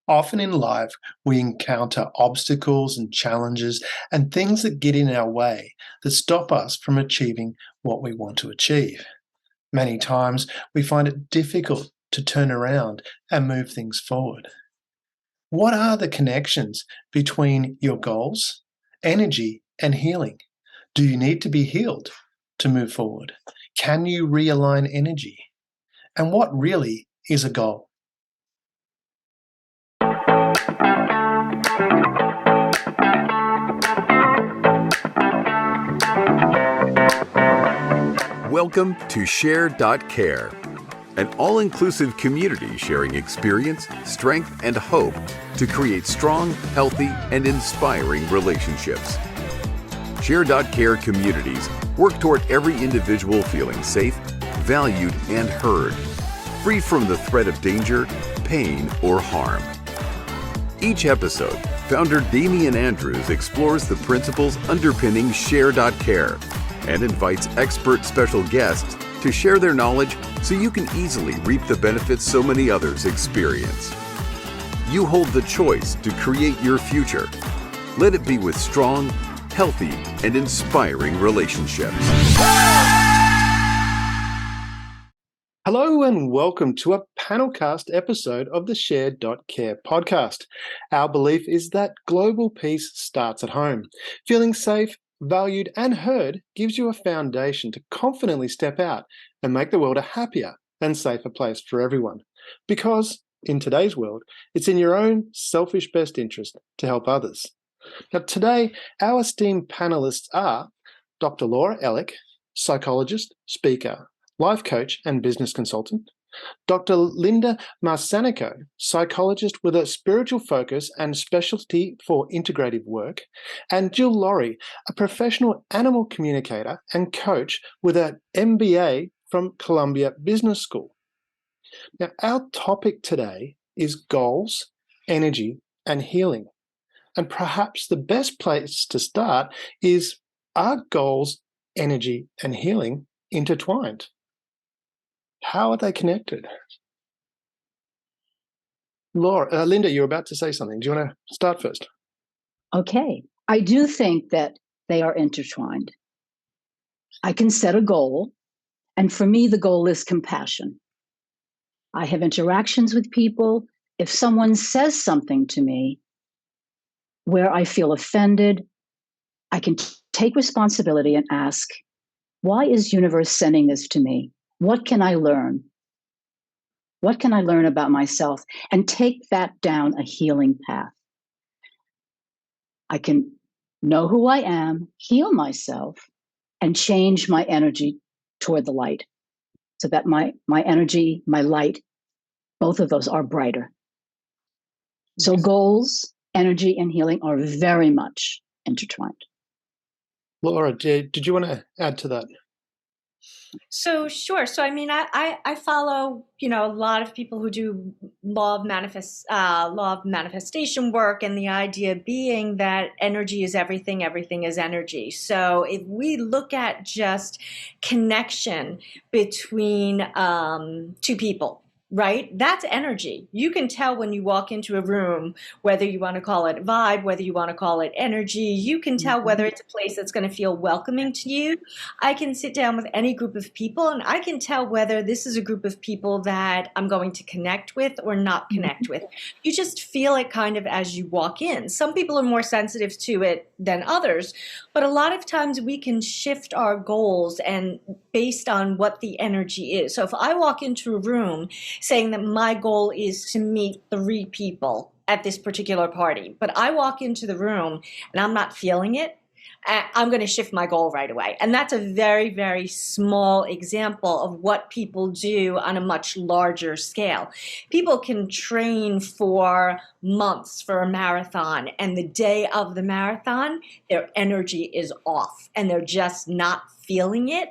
Often in life, we encounter obstacles and challenges and things that get in our way that stop us from achieving what we want to achieve. Many times, we find it difficult to turn around and move things forward. What are the connections between your goals, energy, and healing? Do you need to be healed to move forward? Can you realign energy? And what really is a goal? Welcome to Share.Care, an all-inclusive community sharing experience, strength, and hope to create strong, healthy, and inspiring relationships. Share.Care communities work toward every individual feeling safe, valued, and heard, free from the threat of danger, pain, or harm. Each episode, founder Damian Andrews explores the principles underpinning Share.Care and invites expert special guests to share their knowledge so you can easily reap the benefits so many others experience. You hold the choice to create your future. Let it be with strong, healthy, and inspiring relationships. Hello and welcome to a PanelCast episode of the Share.Care podcast. Our belief is that global peace starts at home. Feeling safe, valued, and heard gives you a foundation to confidently step out and make the world a happier and safer place for everyone. Because in today's world, it's in your own selfish best interest to help others. Now, today, our esteemed panelists are Dr. Laura Ellick, psychologist, speaker, life coach, and business consultant; Dr. Linda Marsanico, psychologist with a spiritual focus and specialty for integrative work; and Jill Lauri, a professional animal communicator and coach with an MBA from Columbia Business School. Now, our topic today is goals, energy, and healing. And perhaps the best place to start is, are goals, energy, and healing intertwined? How are they connected? Linda, you're about to say something. Do you want to start first? Okay. I do think that they are intertwined. I can set a goal, and for me, the goal is compassion. I have interactions with people. If someone says something to me where I feel offended, I can take responsibility and ask, why is universe sending this to me? What can I learn? What can I learn about myself? And take that down a healing path. I can know who I am, heal myself, and change my energy toward the light so that my energy, my light, both of those are brighter. So goals, energy, and healing are very much intertwined. Laura, did you want to add to that? So sure. So I mean, I follow a lot of people who do law of manifestation work, and the idea being that energy is everything, everything is energy. So if we look at just connection between two people, right? That's energy. You can tell when you walk into a room, whether you want to call it vibe, whether you want to call it energy. You can tell whether it's a place that's going to feel welcoming to you. I can sit down with any group of people and I can tell whether this is a group of people that I'm going to connect with or not connect with. You just feel it kind of as you walk in. Some people are more sensitive to it than others, but a lot of times we can shift our goals and based on what the energy is. So if I walk into a room saying that my goal is to meet 3 people at this particular party, but I walk into the room and I'm not feeling it, I'm going to shift my goal right away. And that's a very, very small example of what people do on a much larger scale. People can train for months for a marathon, and the day of the marathon, their energy is off and they're just not feeling it.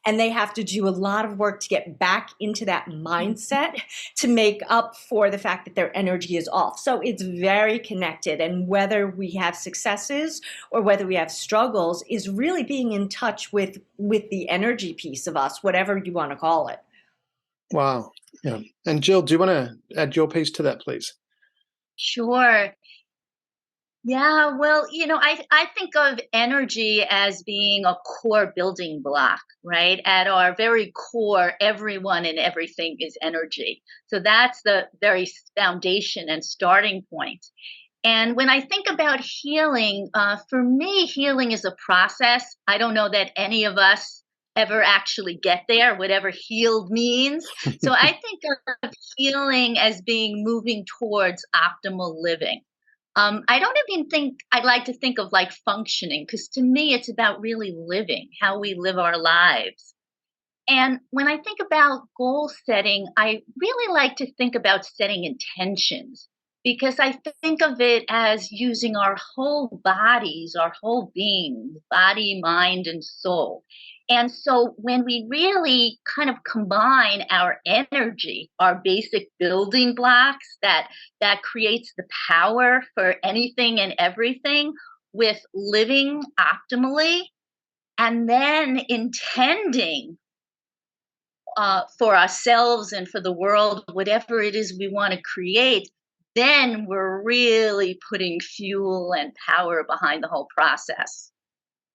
And they have to do a lot of work to get back into that mindset to make up for the fact that their energy is off. So it's very connected. And whether we have successes or whether we have struggles is really being in touch with the energy piece of us, whatever you want to call it. Wow. Yeah. And Jill, do you want to add your piece to that, please? Sure. Yeah, well, I think of energy as being a core building block, right? At our very core, everyone and everything is energy. So that's the very foundation and starting point. And when I think about healing, for me, healing is a process. I don't know that any of us ever actually get there, whatever healed means. So I think of healing as being moving towards optimal living. I don't even think I'd like to think of like functioning, because to me, it's about really living, how we live our lives. And when I think about goal setting, I really like to think about setting intentions, because I think of it as using our whole bodies, our whole being, body, mind, and soul. And so when we really kind of combine our energy, our basic building blocks that creates the power for anything and everything, with living optimally, and then intending for ourselves and for the world, whatever it is we want to create, then we're really putting fuel and power behind the whole process.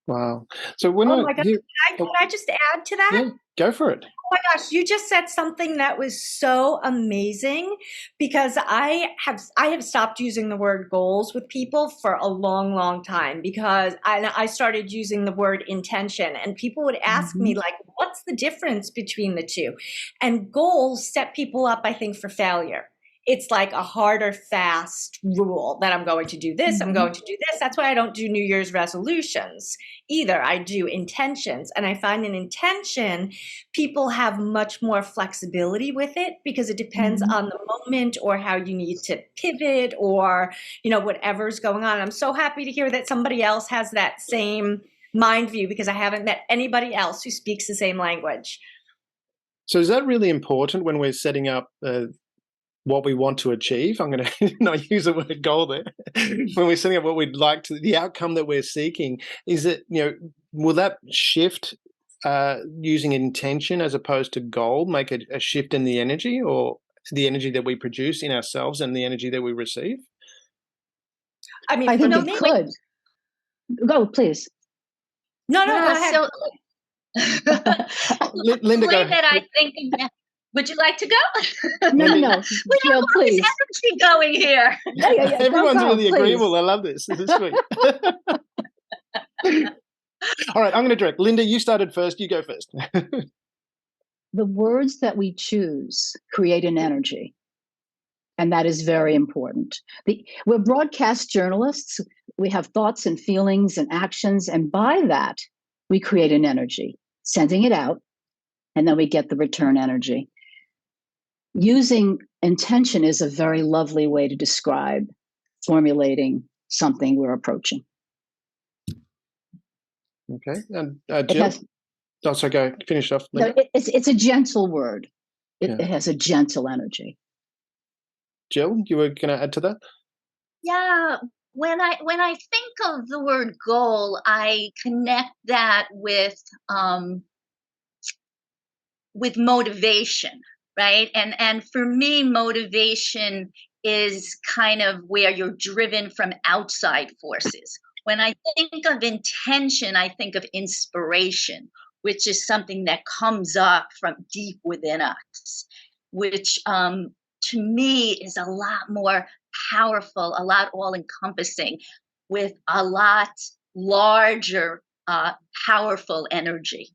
Wow. So when Oh my God. Can I just add to that? Yeah, go for it. Oh my gosh, you just said something that was so amazing, because I have stopped using the word goals with people for a long, long time, because I started using the word intention, and people would ask me, like, what's the difference between the two? And goals set people up, I think, for failure. It's like a hard or fast rule that I'm going to do this, I'm going to do this. That's why I don't do New Year's resolutions either. I do intentions. And I find an intention, people have much more flexibility with it, because it depends on the moment or how you need to pivot, or, whatever's going on. I'm so happy to hear that somebody else has that same mind view, because I haven't met anybody else who speaks the same language. So is that really important when we're setting up what we want to achieve? I'm going to not use the word goal there. When we're setting up what we'd like to, the outcome that we're seeking, is it, will that shift using intention as opposed to goal make a shift in the energy, or the energy that we produce in ourselves and the energy that we receive? I think it could. Go, please. No, go ahead. So, Linda, the way that I think of, would you like to go? No. We Jill, have all this energy going here. Yeah. Everyone's go, really please. agreeable. I love this. This is sweet. All right, I'm going to direct. Linda, you started first. You go first. The words that we choose create an energy, and that is very important. We're broadcast journalists. We have thoughts and feelings and actions, and by that, we create an energy, sending it out, and then we get the return energy. Using intention is a very lovely way to describe formulating something we're approaching. Okay, and Jill? So go finish off. No, it's a gentle word. It has a gentle energy. Jill, you were going to add to that? Yeah, when I think of the word goal, I connect that with motivation, right? And for me, motivation is kind of where you're driven from outside forces. When I think of intention, I think of inspiration, which is something that comes up from deep within us, which to me is a lot more powerful, a lot all-encompassing, with a lot larger, powerful energy.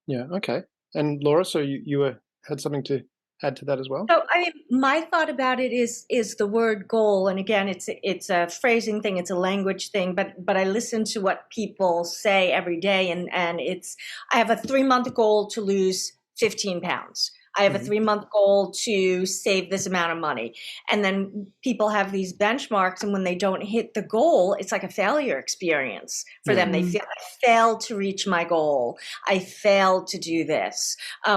Yeah, okay. And Laura, so you had something to add to that as well? So, my thought about it is the word goal, and again, it's a phrasing thing, it's a language thing, but I listen to what people say every day, and I have a 3-month goal to lose 15 pounds. I have a 3-month goal to save this amount of money. And then people have these benchmarks, and when they don't hit the goal, it's like a failure experience for them. They feel, I failed to reach my goal. I failed to do this.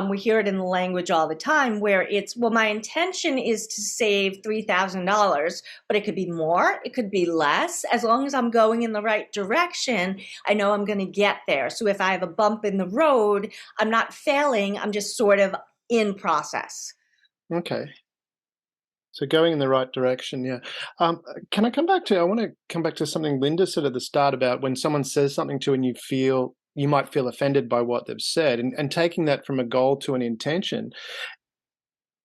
We hear it in the language all the time, where it's, well, my intention is to save $3,000, but it could be more, it could be less. As long as I'm going in the right direction, I know I'm going to get there. So if I have a bump in the road, I'm not failing, I'm just sort of in process. Okay. So going in the right direction, yeah. Can I come back to? I want to come back to something Linda said at the start about when someone says something to you and you might feel offended by what they've said, and taking that from a goal to an intention.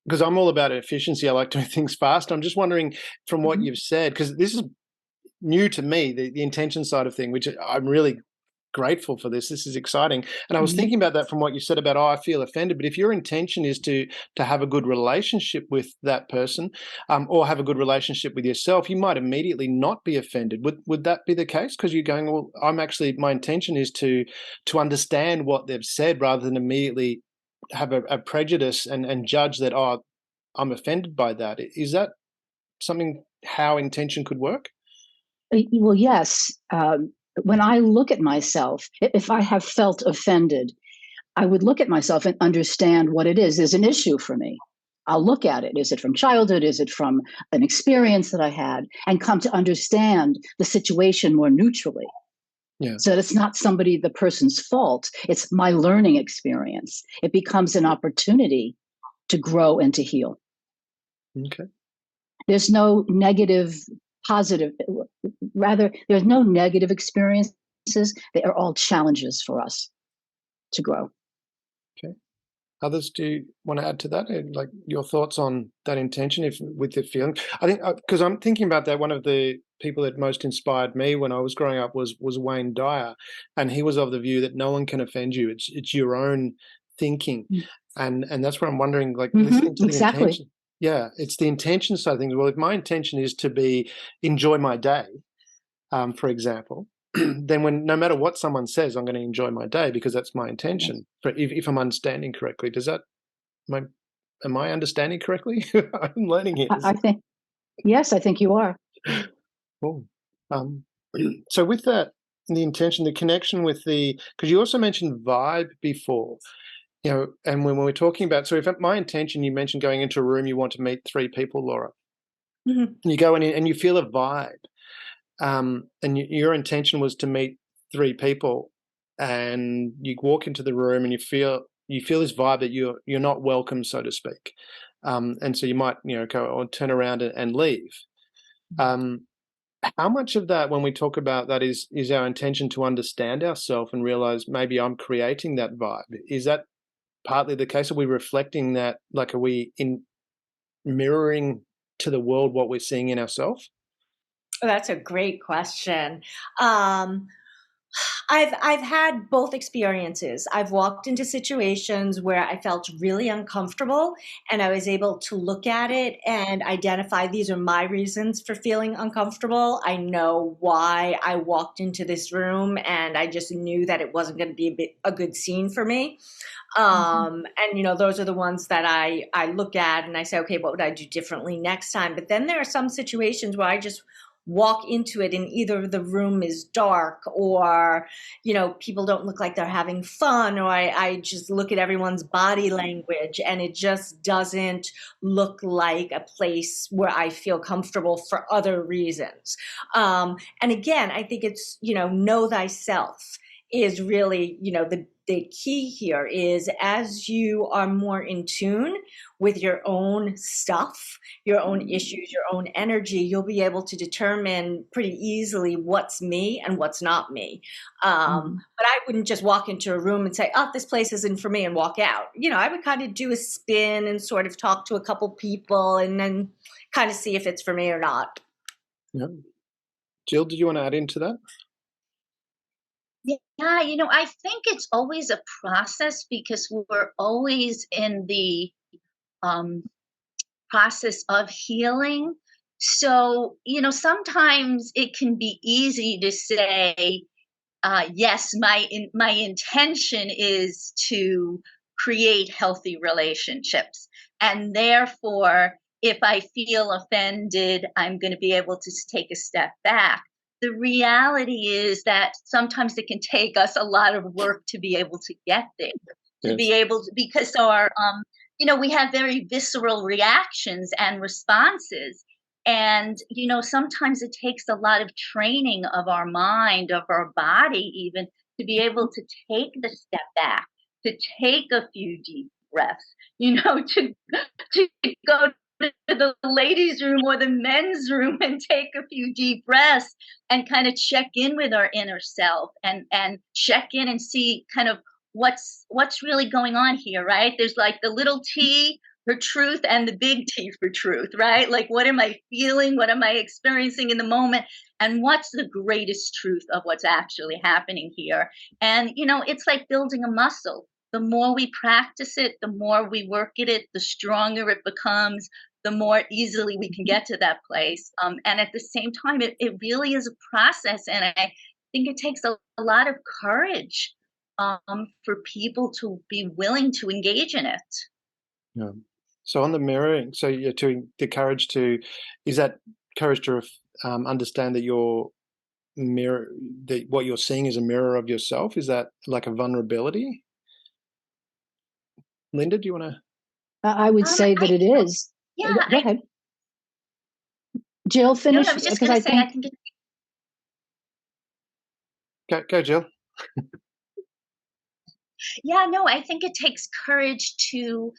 Because I'm all about efficiency, I like doing things fast. I'm just wondering from what you've said, because this is new to me, the intention side of thing, which I'm really grateful for this. This is exciting. And I was thinking about that from what you said about, I feel offended. But if your intention is to have a good relationship with that person, or have a good relationship with yourself, you might immediately not be offended. Would that be the case? Because you're going, well, my intention is to understand what they've said rather than immediately have a prejudice and judge that, oh, I'm offended by that. Is that something how intention could work? Well, yes. When I look at myself, if I have felt offended, I would look at myself and understand what it is. There's an issue for me. I'll look at it. Is it from childhood? Is it from an experience that I had? And come to understand the situation more neutrally. Yeah. So that it's not the person's fault. It's my learning experience. It becomes an opportunity to grow and to heal. Okay. There's no positive, rather, there's no negative experiences. They are all challenges for us to grow. Okay. Others, do you want to add to that? Like your thoughts on that intention with the feeling? I think, because I'm thinking about that, one of the people that most inspired me when I was growing up was Wayne Dyer. And he was of the view that no one can offend you. It's your own thinking. And that's where I'm wondering, like, listening to the intention. Yeah, it's the intention side of things. Well, if my intention is to enjoy my day, for example, then no matter what someone says, I'm going to enjoy my day because that's my intention. But if I'm understanding correctly, am I understanding correctly? I'm learning here. I think, yes, I think you are. Cool. So with that, the intention, the connection with because you also mentioned vibe before. And when we're talking about, so if my intention, you mentioned going into a room, you want to meet 3 people, Laura. Mm-hmm. You go in and you feel a vibe, and your intention was to meet 3 people, and you walk into the room and you feel this vibe that you're not welcome, so to speak, and so you might go or turn around and leave. How much of that, when we talk about that, is our intention to understand ourselves and realize maybe I'm creating that vibe? Is that partly the case? Are we reflecting that? Like, are we mirroring to the world what we're seeing in ourselves? Oh, that's a great question. I've had both experiences. I've walked into situations where I felt really uncomfortable, and I was able to look at it and identify these are my reasons for feeling uncomfortable. I know why I walked into this room, and I just knew that it wasn't going to be a good scene for me. And those are the ones that I look at and I say, okay, what would I do differently next time? But then there are some situations where I just walk into it and either the room is dark or, people don't look like they're having fun, or I just look at everyone's body language and it just doesn't look like a place where I feel comfortable for other reasons. And again, I think it's, know thyself is really, the key here is as you are more in tune with your own stuff, your own issues, your own energy, you'll be able to determine pretty easily what's me and what's not me. But I wouldn't just walk into a room and say, oh, this place isn't for me, and walk out. I would kind of do a spin and sort of talk to a couple people and then kind of see if it's for me or not. Yeah. Jill, did you want to add into that? Yeah, I think it's always a process because we're always in the process of healing. So, sometimes it can be easy to say, yes, my intention is to create healthy relationships. And therefore, if I feel offended, I'm going to be able to take a step back. The reality is that sometimes it can take us a lot of work to be able to get there, to be able to, because our, we have very visceral reactions and responses. And, sometimes it takes a lot of training of our mind, of our body, even to be able to take the step back, to take a few deep breaths, to go to the ladies' room or the men's room and take a few deep breaths and kind of check in with our inner self and check in and see kind of what's really going on here, right? There's like the little T for truth and the big T for truth, right? Like, what am I feeling? What am I experiencing in the moment? And what's the greatest truth of what's actually happening here? And, it's like building a muscle. The more we practice it, the more we work at it, the stronger it becomes, the more easily we can get to that place. And at the same time, it really is a process. And I think it takes a lot of courage for people to be willing to engage in it. Yeah. So on the mirroring, so you're doing the courage to, is that courage to understand that your mirror, that what you're seeing is a mirror of yourself? Is that like a vulnerability? Linda, do you want to? I would say that it is. Yeah. Go ahead. Jill, finish. No, I was just going to say, I think Go, Jill. Yeah, no, I think it takes courage to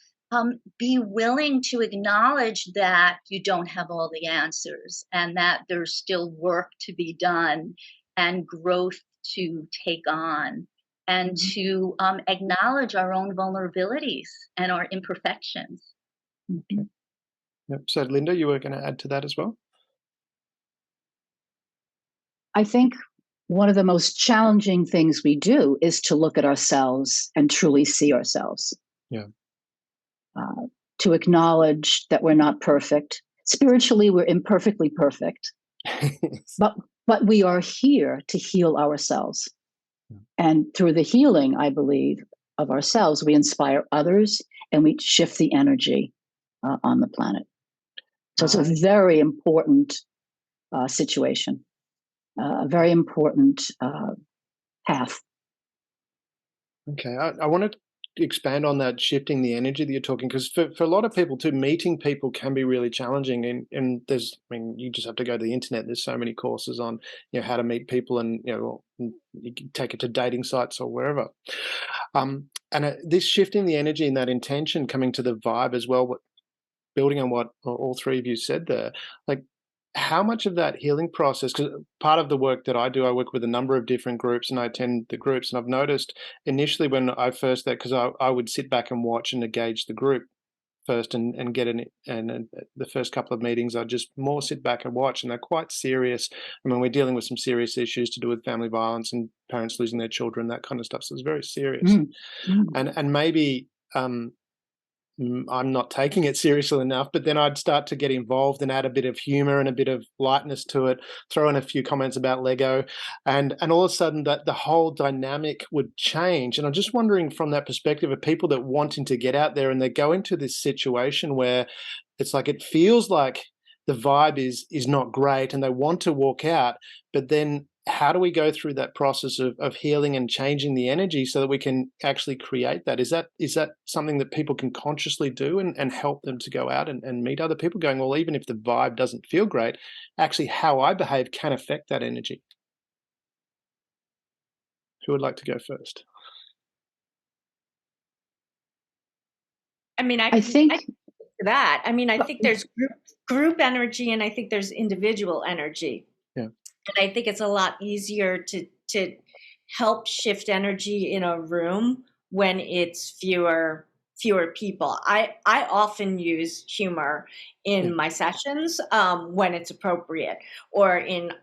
be willing to acknowledge that you don't have all the answers and that there's still work to be done and growth to take on, and to acknowledge our own vulnerabilities and our imperfections. Okay. Yep. So Linda, you were going to add to that as well? I think one of the most challenging things we do is to look at ourselves and truly see ourselves. Yeah. To acknowledge that we're not perfect. Spiritually, we're imperfectly perfect. But we are here to heal ourselves. Yeah. And through the healing, I believe, of ourselves, we inspire others and we shift the energy on the planet. So it's a very important situation, a very important path. Okay, I want to expand on that, shifting the energy that you're talking, because for a lot of people too, meeting people can be really challenging. And there's, you just have to go to the internet. There's so many courses on, how to meet people, and you can take it to dating sites or wherever. And this shifting the energy and that intention coming to the vibe as well, building on what all three of you said there, like, how much of that healing process, because part of the work that I do, I work with a number of different groups and I attend the groups, and I've noticed initially when I first, because I would sit back and watch and engage the group first and get in, and the first couple of meetings I'd just more sit back and watch, and they're quite serious. I mean, we're dealing with some serious issues to do with family violence and parents losing their children, that kind of stuff, so it's very serious. And maybe I'm not taking it seriously enough, but then I'd start to get involved and add a bit of humor and a bit of lightness to it, throw in a few comments about Lego, and all of a sudden that the whole dynamic would change. And I'm just wondering, from that perspective of people that wanting to get out there and they go into this situation where it's like, it feels like the vibe is not great and they want to walk out, but then how do we go through that process of healing and changing the energy so that we can actually create that? Is that something that people can consciously do and help them to go out and meet other people, going, well, even if the vibe doesn't feel great, actually how I behave can affect that energy? Who would like to go first? I mean, I think that. I mean, I think there's group energy and I think there's individual energy. Yeah. And I think it's a lot easier to help shift energy in a room when it's fewer people. I often use humor in my sessions when it's appropriate, or in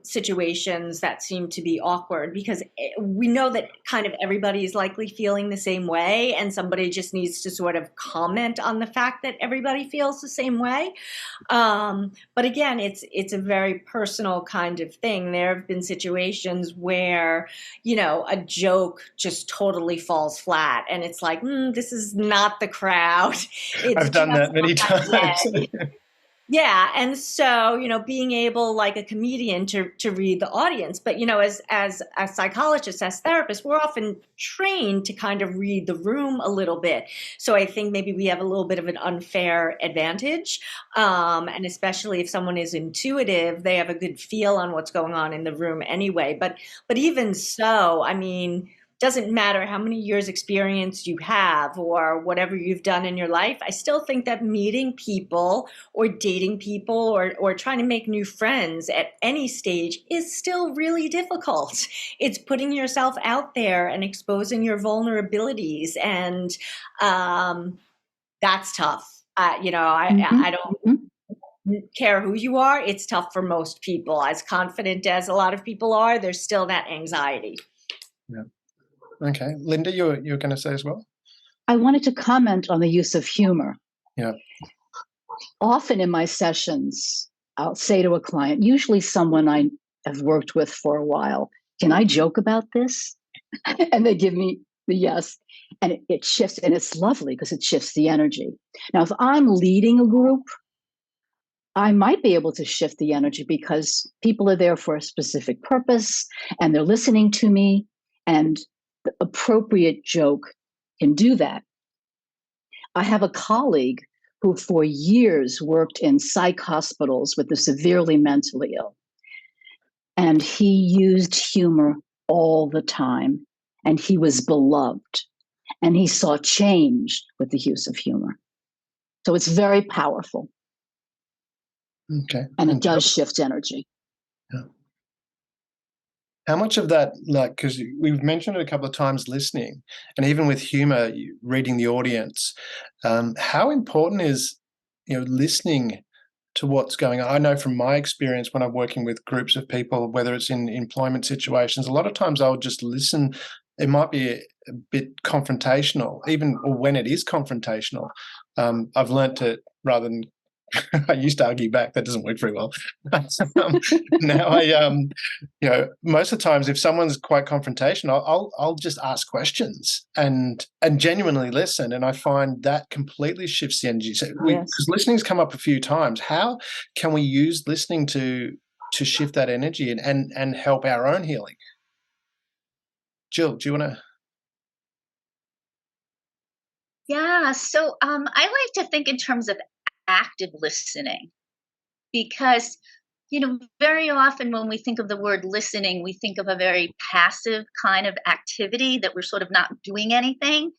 situations that seem to be awkward, because we know that kind of everybody is likely feeling the same way, and somebody just needs to sort of comment on the fact that everybody feels the same way. But again, it's a very personal kind of thing. There have been situations where, a joke just totally falls flat, and it's like, this is not the crowd. I've done that many times. Yeah. And so, being able, like a comedian, to read the audience. But, as psychologists, as therapists, we're often trained to kind of read the room a little bit. So I think maybe we have a little bit of an unfair advantage. And especially if someone is intuitive, they have a good feel on what's going on in the room anyway. But even so, I mean, doesn't matter how many years experience you have or whatever you've done in your life. I still think that meeting people or dating people or trying to make new friends at any stage is still really difficult. It's putting yourself out there and exposing your vulnerabilities, and that's tough. I don't care who you are. It's tough for most people. As confident as a lot of people are, there's still that anxiety. Yeah. Okay. Linda, you're going to say as well? I wanted to comment on the use of humor. Yeah. Often in my sessions, I'll say to a client, usually someone I have worked with for a while, can I joke about this? And they give me the yes. And it shifts, and it's lovely because it shifts the energy. Now, if I'm leading a group, I might be able to shift the energy because people are there for a specific purpose and they're listening to me, and the appropriate joke can do that. I have a colleague who for years worked in psych hospitals with the severely mentally ill. And he used humor all the time, and he was beloved. And he saw change with the use of humor. So it's very powerful. Okay. And it does shift energy. Yeah. How much of that, like, because we've mentioned it a couple of times, listening, and even with humor, reading the audience, how important is, listening to what's going on? I know from my experience when I'm working with groups of people, whether it's in employment situations, a lot of times I'll just listen. It might be a bit confrontational, even or when it is confrontational. I've learned to, rather than I used to argue back. That doesn't work very well. Now most of the times, if someone's quite confrontational, I'll just ask questions and genuinely listen, and I find that completely shifts the energy. So, because listening's come up a few times, how can we use listening to shift that energy and help our own healing? Jill, do you want to? Yeah, so I like to think in terms of active listening, because very often when we think of the word listening, we think of a very passive kind of activity that we're sort of not doing anything.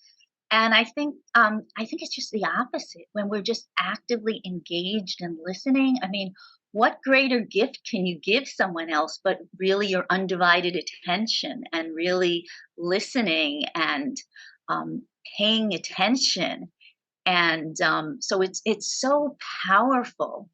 And I think it's just the opposite. When we're just actively engaged and listening, I mean, what greater gift can you give someone else but really your undivided attention and really listening and paying attention? And so it's so powerful.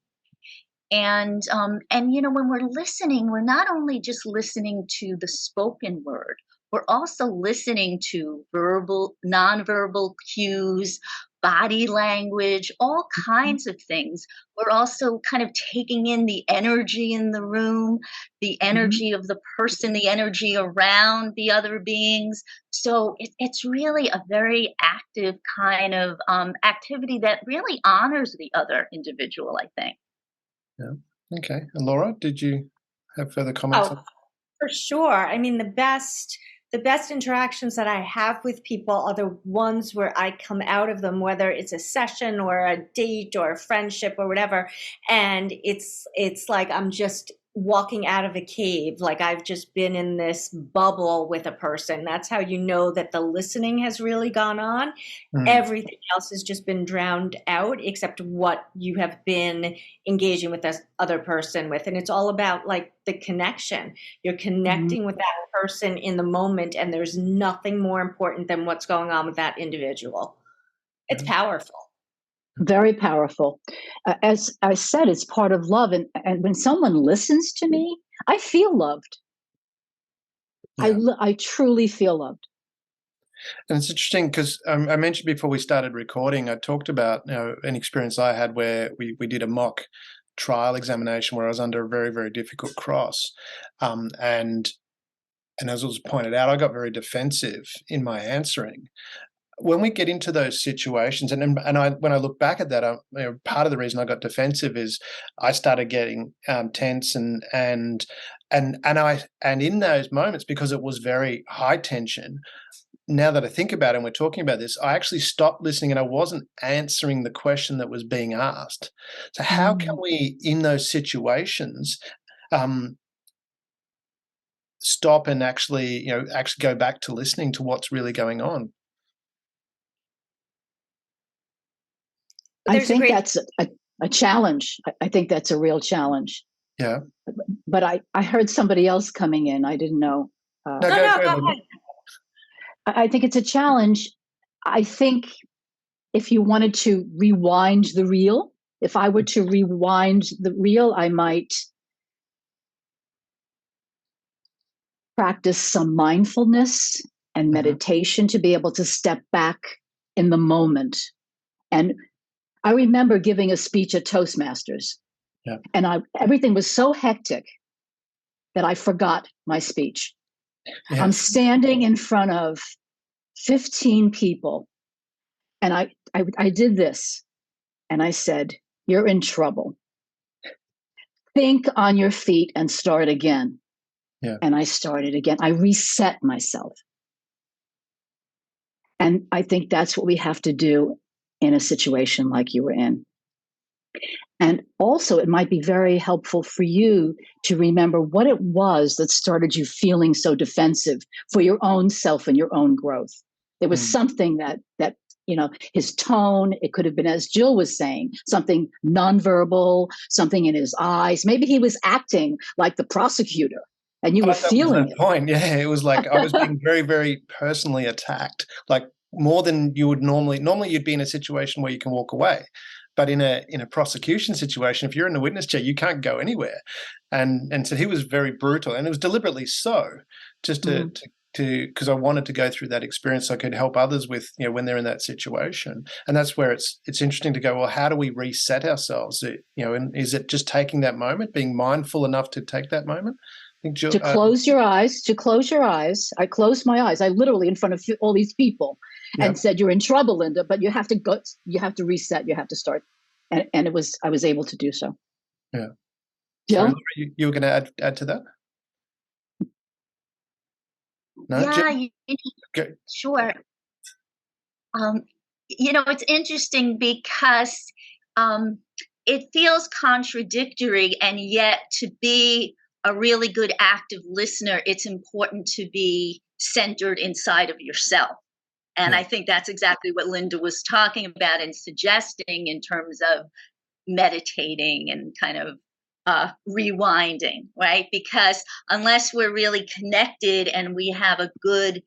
And when we're listening, we're not only just listening to the spoken word, we're also listening to verbal, nonverbal cues, body language, all kinds of things. We're also kind of taking in the energy in the room, the energy of the person, the energy around the other beings. So it's really a very active kind of activity that really honors the other individual, I think. Yeah. Okay. And Laura, did you have further comments? Oh, for sure. I mean, the best interactions that I have with people are the ones where I come out of them, whether it's a session or a date or a friendship or whatever, and it's like I'm just walking out of a cave, like I've just been in this bubble with a person. That's how you know that the listening has really gone on. Everything else has just been drowned out except what you have been engaging with this other person with. And it's all about like the connection. You're connecting with that person in the moment, and there's nothing more important than what's going on with that individual. It's powerful. Very powerful. As I said, it's part of love. And when someone listens to me, I feel loved. Yeah. I truly feel loved. And it's interesting because I mentioned before we started recording, I talked about an experience I had where we did a mock trial examination where I was under a very, very difficult cross. And as was pointed out, I got very defensive in my answering. When we get into those situations, and when I look back at that, part of the reason I got defensive is I started getting tense and in those moments, because it was very high tension. Now that I think about it, and we're talking about this, I actually stopped listening and I wasn't answering the question that was being asked. So how can we, in those situations, stop and actually go back to listening to what's really going on? I think that's a challenge. I think that's a real challenge. Yeah. But I heard somebody else coming in. I didn't know. Go ahead. I think it's a challenge. I think if you wanted to rewind the reel, if I were to rewind the reel, I might practice some mindfulness and meditation to be able to step back in the moment. And I remember giving a speech at Toastmasters, and everything was so hectic that I forgot my speech. Yeah. I'm standing in front of 15 people, and I did this, and I said, "You're in trouble. Think on your feet and start again." Yeah. And I started again. I reset myself. And I think that's what we have to do in a situation like you were in. And also, it might be very helpful for you to remember what it was that started you feeling so defensive for your own self and your own growth. There was something that his tone, it could have been, as Jill was saying, something nonverbal, something in his eyes. Maybe he was acting like the prosecutor and you were feeling it. Point. Yeah, it was like I was being very, very personally attacked, like more than you would normally. Normally, you'd be in a situation where you can walk away. But in a prosecution situation, if you're in the witness chair, you can't go anywhere. And so he was very brutal, and it was deliberately so, just to because I wanted to go through that experience so I could help others with, when they're in that situation. And that's where it's interesting to go, well, how do we reset ourselves? And is it just taking that moment, being mindful enough to take that moment? To close your eyes. I closed my eyes. I literally in front of all these people and said, "You're in trouble, Linda, but you have to go, you have to reset, you have to start." And I was able to do so. Yeah. Jill? Sorry, you were going to add to that? No, yeah, sure. It's interesting because it feels contradictory, and yet to be a really good active listener, it's important to be centered inside of yourself. And I think that's exactly what Linda was talking about and suggesting in terms of meditating and kind of rewinding, right? Because unless we're really connected and we have a good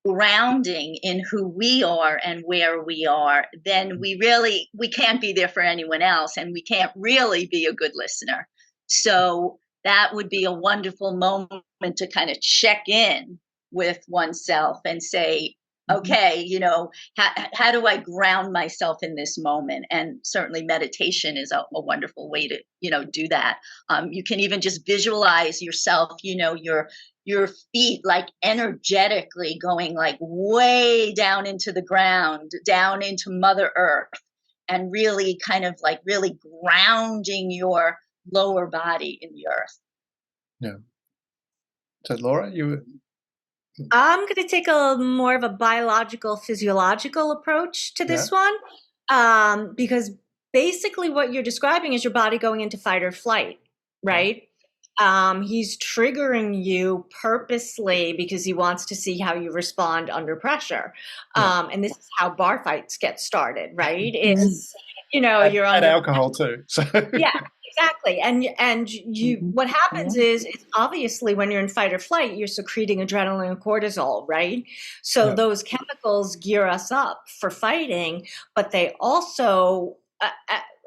grounding in who we are and where we are, then we can't be there for anyone else, and we can't really be a good listener. So that would be a wonderful moment to kind of check in with oneself and say, okay, how do I ground myself in this moment? And certainly meditation is a wonderful way to, do that. You can even just visualize yourself, your feet like energetically going like way down into the ground, down into Mother Earth, and really kind of like really grounding your lower body in the earth. Yeah. So Laura, I'm going to take a more of a biological, physiological approach to this one, because basically what you're describing is your body going into fight or flight, right? He's triggering you purposely because he wants to see how you respond under pressure. And this is how bar fights get started, right? Is, you're under alcohol too. So yeah. Exactly. And you, what happens is obviously when you're in fight or flight, you're secreting adrenaline and cortisol, right? So those chemicals gear us up for fighting, but they also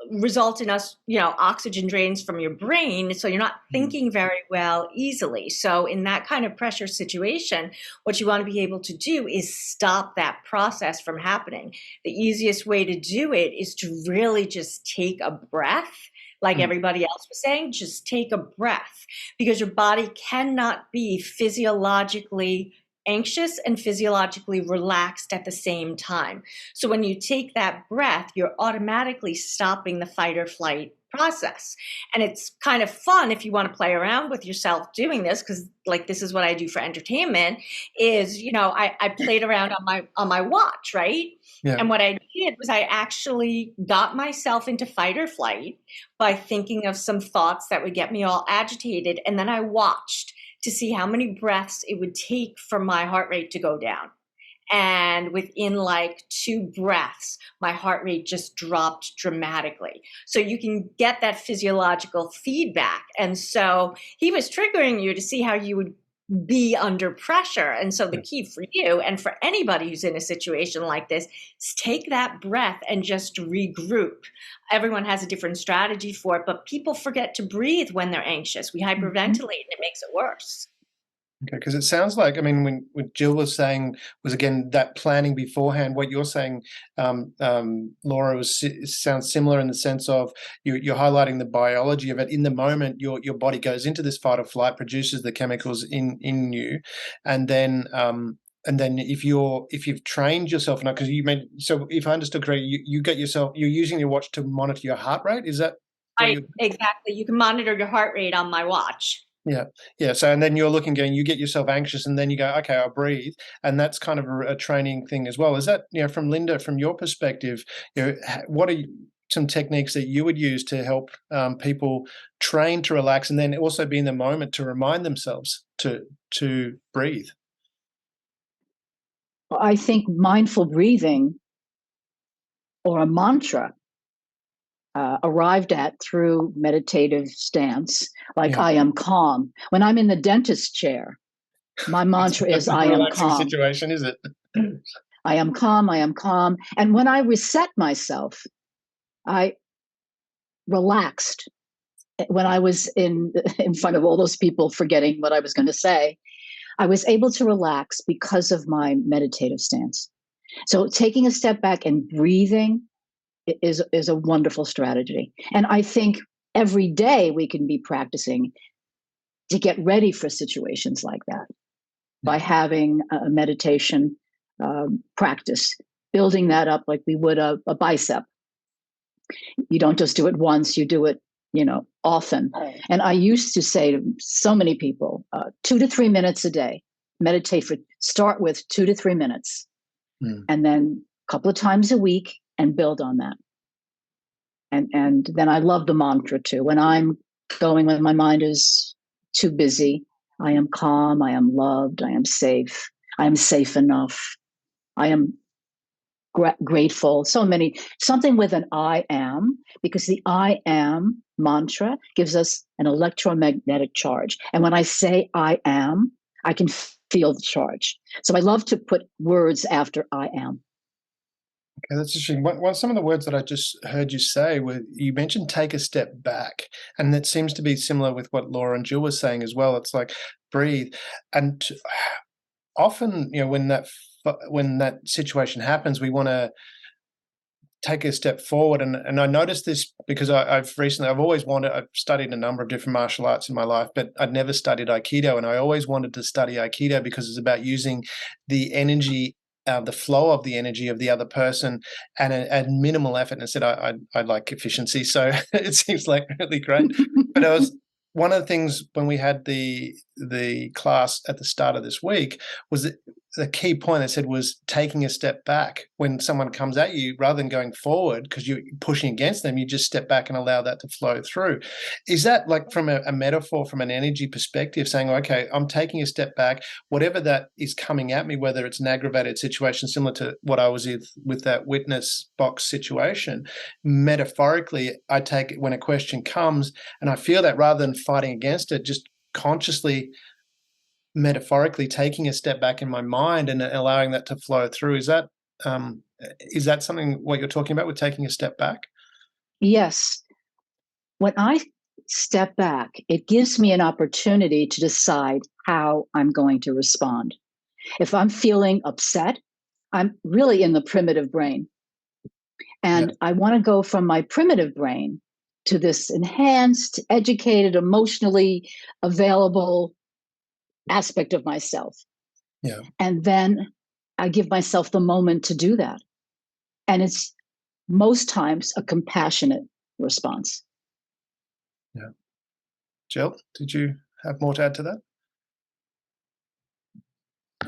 result in us, oxygen drains from your brain. So you're not thinking very well easily. So in that kind of pressure situation, what you want to be able to do is stop that process from happening. The easiest way to do it is to really just take a breath. Like everybody else was saying, just take a breath, because your body cannot be physiologically anxious and physiologically relaxed at the same time. So when you take that breath, you're automatically stopping the fight or flight process. And it's kind of fun if you want to play around with yourself doing this, because like this is what I do for entertainment is, I played around on my watch, right? Yeah. And what I did was I actually got myself into fight or flight by thinking of some thoughts that would get me all agitated. And then I watched to see how many breaths it would take for my heart rate to go down. And within like 2 breaths, my heart rate just dropped dramatically. So you can get that physiological feedback. And so he was triggering you to see how you would be under pressure. And so the key for you and for anybody who's in a situation like this is take that breath and just regroup. Everyone has a different strategy for it, but people forget to breathe when they're anxious. We hyperventilate and it makes it worse. Okay, because it sounds like, I mean, when Jill was saying, was again that planning beforehand, what you're saying, Laura, sounds similar in the sense of you're highlighting the biology of it. In the moment, your body goes into this fight or flight, produces the chemicals in you, and then if you've trained yourself enough, because you meant, so if I understood correctly, you get yourself, you're using your watch to monitor your heart rate. Is that exactly? You can monitor your heart rate on my watch. Yeah. So, and then you're looking, going, you get yourself anxious, and then you go, okay, I'll breathe, and that's kind of a training thing as well. Is that, from Linda, from your perspective, what are some techniques that you would use to help people train to relax, and then also be in the moment to remind themselves to breathe? I think mindful breathing, or a mantra, arrived at through meditative stance, like I am calm. When I'm in the dentist chair, my mantra is I am calm. Situation, is it? I am calm, I am calm. And when I reset myself, I relaxed. When I was in front of all those people forgetting what I was going to say, I was able to relax because of my meditative stance. So taking a step back and breathing is a wonderful strategy. And I think every day we can be practicing to get ready for situations like that by having a meditation practice, building that up like we would a bicep. You don't just do it once, you do it, often. And I used to say to so many people, 2 to 3 minutes a day, start with 2 to 3 minutes, and then a couple of times a week, and build on that. And then I love the mantra too. When I'm going, when my mind is too busy, I am calm, I am loved, I am safe enough, I am grateful. Something with an I am, because the I am mantra gives us an electromagnetic charge. And when I say I am, I can feel the charge. So I love to put words after I am. Okay, that's interesting. Some of the words that I just heard you say were, you mentioned take a step back, and that seems to be similar with what Laura and Jill was saying as well. It's like breathe, and often, when that situation happens, we want to take a step forward. And I noticed this because I've studied a number of different martial arts in my life, but I'd never studied Aikido, and I always wanted to study Aikido because it's about using the energy, the flow of the energy of the other person, and at minimal effort. And I said I like efficiency, so it seems like really great. But one of the things when we had the class at the start of this week was that the key point I said was taking a step back. When someone comes at you, rather than going forward because you're pushing against them, you just step back and allow that to flow through. Is that like from a metaphor, from an energy perspective, saying, okay, I'm taking a step back, whatever that is coming at me, whether it's an aggravated situation similar to what I was with that witness box situation, metaphorically, I take it when a question comes and I feel that, rather than fighting against it, just consciously, metaphorically taking a step back in my mind and allowing that to flow through. Is that something what you're talking about with taking a step back? Yes. When I step back, it gives me an opportunity to decide how I'm going to respond. If I'm feeling upset, I'm really in the primitive brain. And I want to go from my primitive brain to this enhanced, educated, emotionally available aspect of myself. And then I give myself the moment to do that. And it's most times a compassionate response. Yeah. Jill, did you have more to add to that?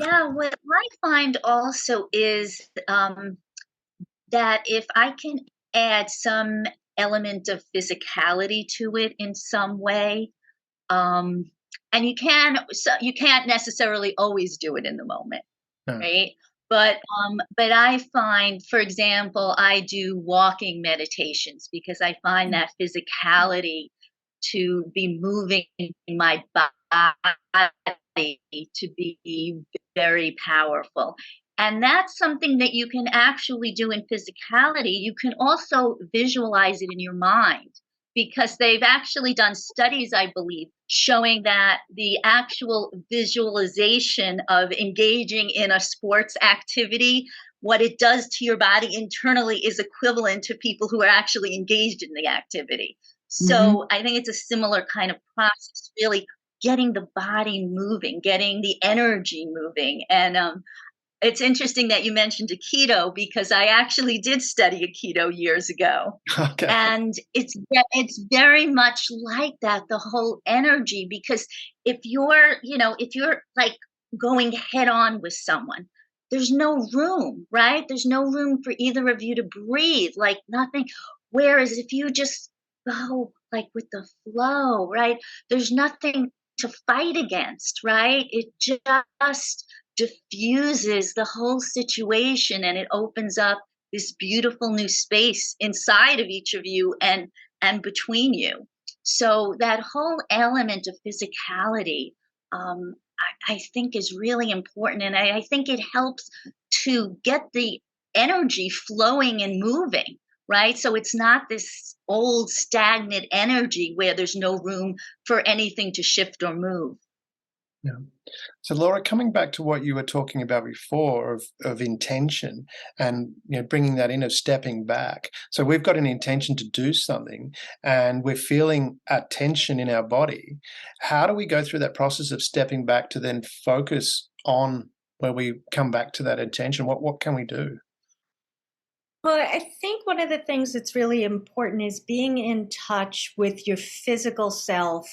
Yeah, what I find also is that if I can add some element of physicality to it in some way, and you can't necessarily always do it in the moment, No. right? But I find, for example, I do walking meditations because I find that physicality to be moving my body to be very powerful. And that's something that you can actually do in physicality. You can also visualize it in your mind, because they've actually done studies, I believe, showing that the actual visualization of engaging in a sports activity, what it does to your body internally, is equivalent to people who are actually engaged in the activity. So I think it's a similar kind of process, really getting the body moving, getting the energy moving. And it's interesting that you mentioned Aikido, because I actually did study Aikido years ago. Okay. And it's very much like that, the whole energy, because if you're like going head on with someone, there's no room, right? There's no room for either of you to breathe, like nothing. Whereas if you just go like with the flow, right? There's nothing to fight against, right? It just diffuses the whole situation, and it opens up this beautiful new space inside of each of you and between you. So that whole element of physicality, I think, is really important, and I think it helps to get the energy flowing and moving, right? So it's not this old stagnant energy where there's no room for anything to shift or move. Yeah. So, Laura, coming back to what you were talking about before of intention, and bringing that in, of stepping back. So we've got an intention to do something, and we're feeling a tension in our body. How do we go through that process of stepping back to then focus on where we come back to that intention? What can we do? Well, I think one of the things that's really important is being in touch with your physical self,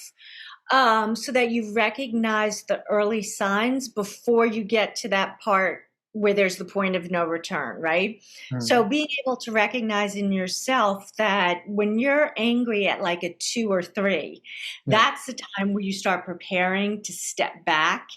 so that you recognize the early signs before you get to that part where there's the point of no return, right? So being able to recognize in yourself that when you're angry at like a 2 or 3, that's the time where you start preparing to step back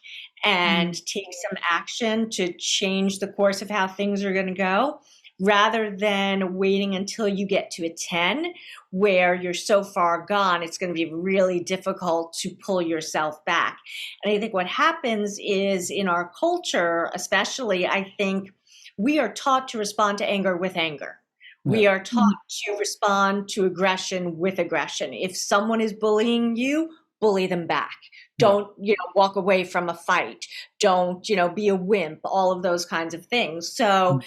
and take some action to change the course of how things are going to go, rather than waiting until you get to a 10 where you're so far gone, it's going to be really difficult to pull yourself back. And I think what happens is, in our culture, especially, I think we are taught to respond to anger with anger. We are taught to respond to aggression with aggression. If someone is bullying you, bully them back. Don't, walk away from a fight. Don't, be a wimp, all of those kinds of things. So,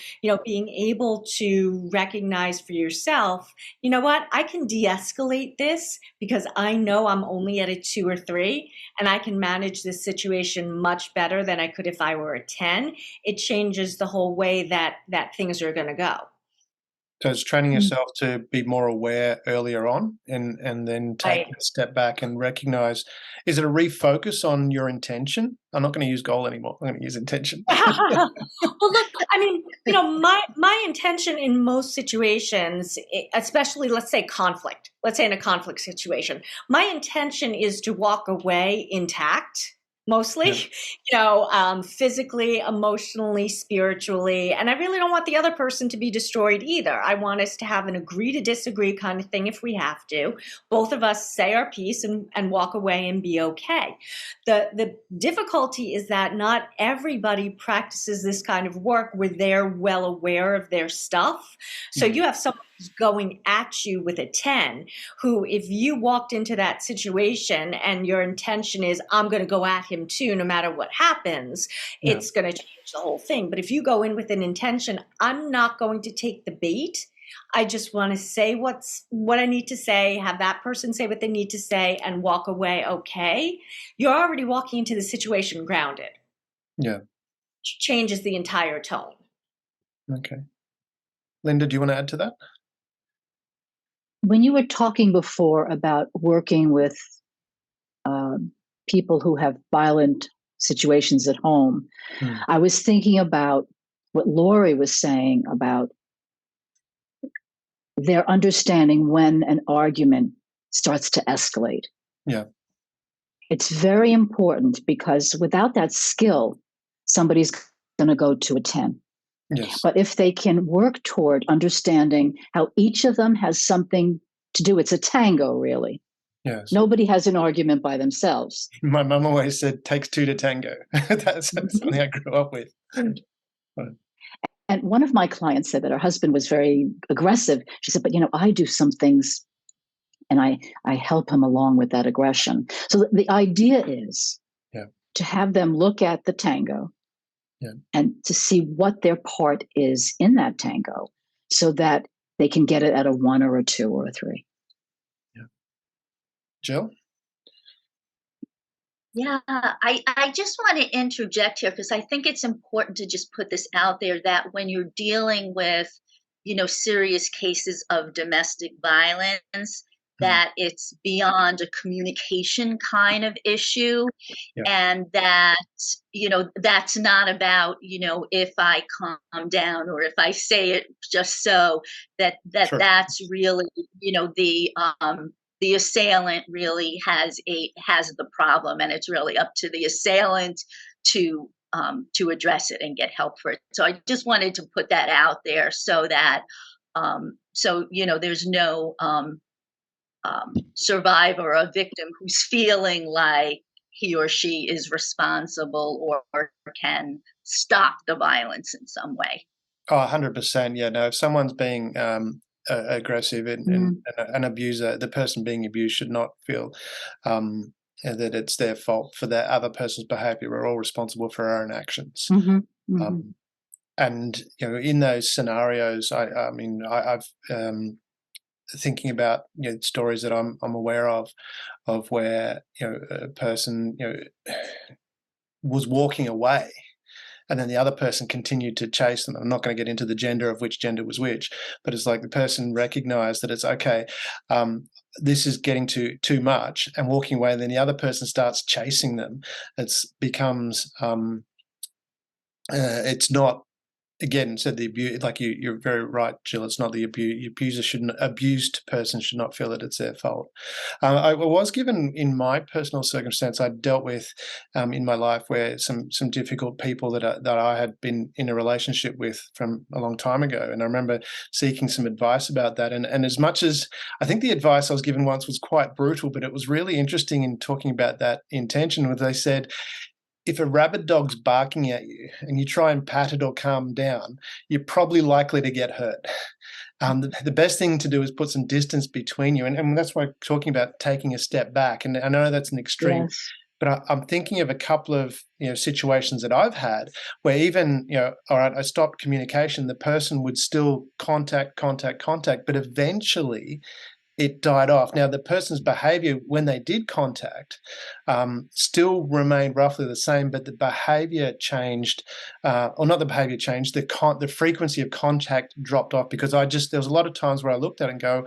being able to recognize for yourself, you know what, I can de-escalate this because I know I'm only at a 2 or 3, and I can manage this situation much better than I could if I were a 10. It changes the whole way that things are going to go. So it's training yourself to be more aware earlier on, and then take a step back and recognize, is it a refocus on your intention? I'm not going to use goal anymore. I'm going to use intention. Well, look, I mean, my intention in most situations, especially let's say in a conflict situation, my intention is to walk away intact. Mostly, physically, emotionally, spiritually. And I really don't want the other person to be destroyed either. I want us to have an agree to disagree kind of thing if we have to. Both of us say our piece and walk away and be okay. The difficulty is that not everybody practices this kind of work where they're well aware of their stuff. So you have someone who's going at you with a 10, who, if you walked into that situation and your intention is, I'm going to go at him too, no matter what happens, it's going to change the whole thing. But if you go in with an intention, I'm not going to take the bait. I just want to say what I need to say, have that person say what they need to say, and walk away okay. You're already walking into the situation grounded. Yeah. Which changes the entire tone. Okay. Linda, do you want to add to that? When you were talking before about working with people who have violent situations at home, I was thinking about what Lauri was saying about their understanding when an argument starts to escalate. Yeah. It's very important, because without that skill, somebody's going to go to a 10. Yes. But if they can work toward understanding how each of them has something to do, it's a tango, really. Yes. Nobody has an argument by themselves. My mum always said, "Takes two to tango." That's something I grew up with. And one of my clients said that her husband was very aggressive. She said, but I do some things and I help him along with that aggression. So the idea is to have them look at the tango and to see what their part is in that tango, so that they can get it at a 1 or a 2 or a 3. Yeah. Jill? Yeah, I just want to interject here, because I think it's important to just put this out there that when you're dealing with, serious cases of domestic violence, that it's beyond a communication kind of issue. And that, that's not about, if I calm down or if I say it just so, that's really, the assailant really has the problem, and it's really up to the assailant to address it and get help for it. So I just wanted to put that out there, so that there's no survivor or victim who's feeling like he or she is responsible or can stop the violence in some way. Oh, 100%. Yeah, no, if someone's being aggressive and an abuser, the person being abused should not feel that it's their fault for that other person's behavior. We're all responsible for our own actions. And in those scenarios, I've thinking about stories that I'm aware of where a person was walking away, and then the other person continued to chase them. I'm not going to get into the gender of which gender was which, but it's like the person recognized that it's okay, this is getting too much, and walking away, and then the other person starts chasing them. Becomes it's not, again, said the abuse, like you're very right, Jill. It's not the abused person should not feel that it's their fault. I was given, in my personal circumstance, I dealt with in my life where some difficult people that I had been in a relationship with from a long time ago, and I remember seeking some advice about that. And as much as I think the advice I was given once was quite brutal, but it was really interesting in talking about that intention, where they said, if a rabid dog's barking at you and you try and pat it or calm down, you're probably likely to get hurt. The best thing to do is put some distance between you. And that's why I'm talking about taking a step back. And I know that's an extreme, but I'm thinking of a couple of situations that I've had where even, all right, I stopped communication, the person would still contact, but eventually it died off. Now, the person's behavior when they did contact still remained roughly the same, but the behavior changed, or not the behavior changed, the frequency of contact dropped off, because there was a lot of times where I looked at it and go,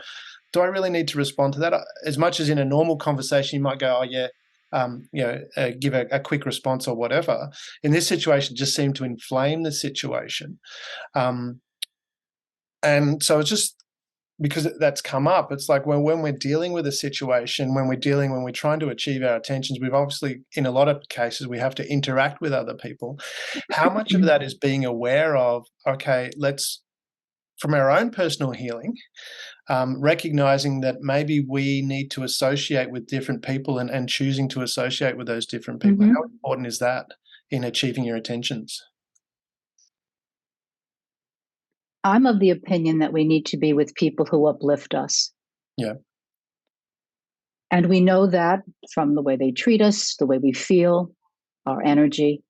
do I really need to respond to that? As much as in a normal conversation, you might go, oh, yeah, give a quick response or whatever. In this situation, it just seemed to inflame the situation. And so it's just, because that's come up, it's like when we're dealing with a situation, when we're trying to achieve our intentions, we've obviously, in a lot of cases, we have to interact with other people. How much of that is being aware of, okay, from our own personal healing, recognizing that maybe we need to associate with different people and choosing to associate with those different people. How important is that in achieving your intentions? I'm of the opinion that we need to be with people who uplift us. Yeah. And we know that from the way they treat us, the way we feel, our energy,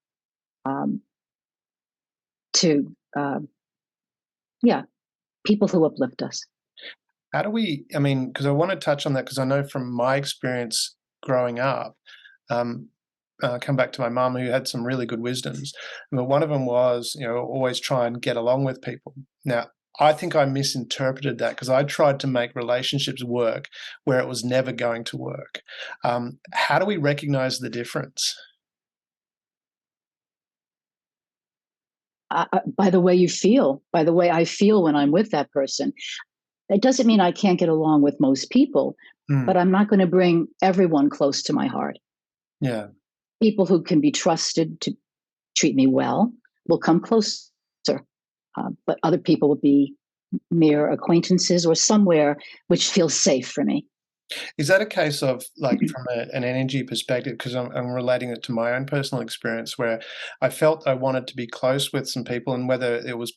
people who uplift us. How do we, because I want to touch on that, because I know from my experience growing up, come back to my mum, who had some really good wisdoms. But one of them was, always try and get along with people. Now, I think I misinterpreted that, because I tried to make relationships work where it was never going to work. How do we recognize the difference? By the way you feel, by the way I feel when I'm with that person. It doesn't mean I can't get along with most people, but I'm not going to bring everyone close to my heart. Yeah. People who can be trusted to treat me well will come closer. But other people will be mere acquaintances or somewhere which feels safe for me. Is that a case of, like, from an energy perspective? Because I'm relating it to my own personal experience where I felt I wanted to be close with some people, and whether it was,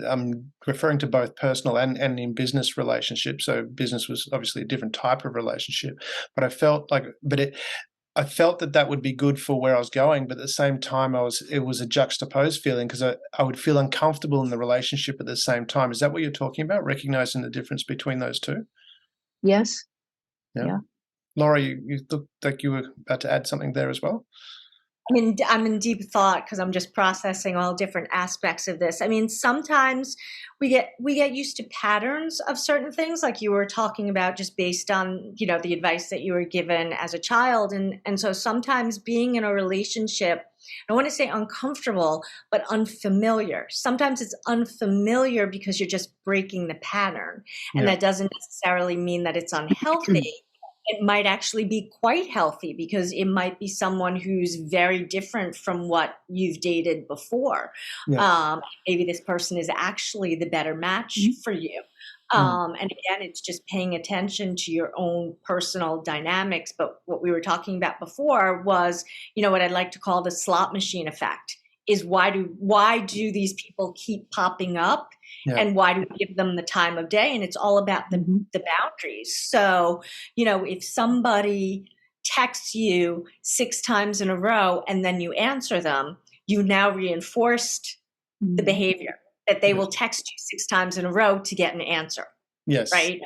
I'm referring to both personal and in business relationships. So business was obviously a different type of relationship, but I felt that would be good for where I was going, but at the same time, it was a juxtaposed feeling because I would feel uncomfortable in the relationship at the same time. Is that what you're talking about? Recognizing the difference between those two? Yes. Yeah. Yeah. Laura, you looked like you were about to add something there as well. I mean, I'm in deep thought because I'm just processing all different aspects of this. I mean, sometimes we get used to patterns of certain things, like you were talking about, just based on, you know, the advice that you were given as a child. And so sometimes being in a relationship, I don't want to say uncomfortable, but unfamiliar. Sometimes it's unfamiliar because you're just breaking the pattern. And Yeah. that doesn't necessarily mean that it's unhealthy. It might actually be quite healthy because it might be someone who's very different from what you've dated before. Yeah. Maybe this person is actually the better match for you. And again, it's just paying attention to your own personal dynamics. But what we were talking about before was, you know, what I'd like to call the slot machine effect. Is why do these people keep popping up, Yeah. and why do we give them the time of day? And it's all about the boundaries. So, you know, if somebody texts you 6 times in a row and then you answer them, you now reinforced the behavior that they will text you 6 times in a row to get an answer. Yes. Right.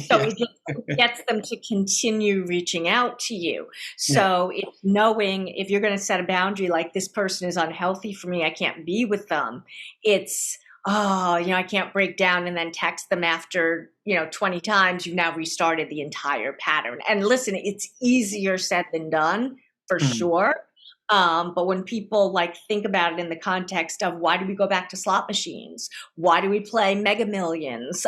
So it just gets them to continue reaching out to you. So if you're going to set a boundary, like this person is unhealthy for me, I can't be with them. It's, I can't break down and then text them after, 20 times. You've now restarted the entire pattern. And listen, it's easier said than done for sure. But when people think about it in the context of why do we go back to slot machines? Why do we play Mega Millions?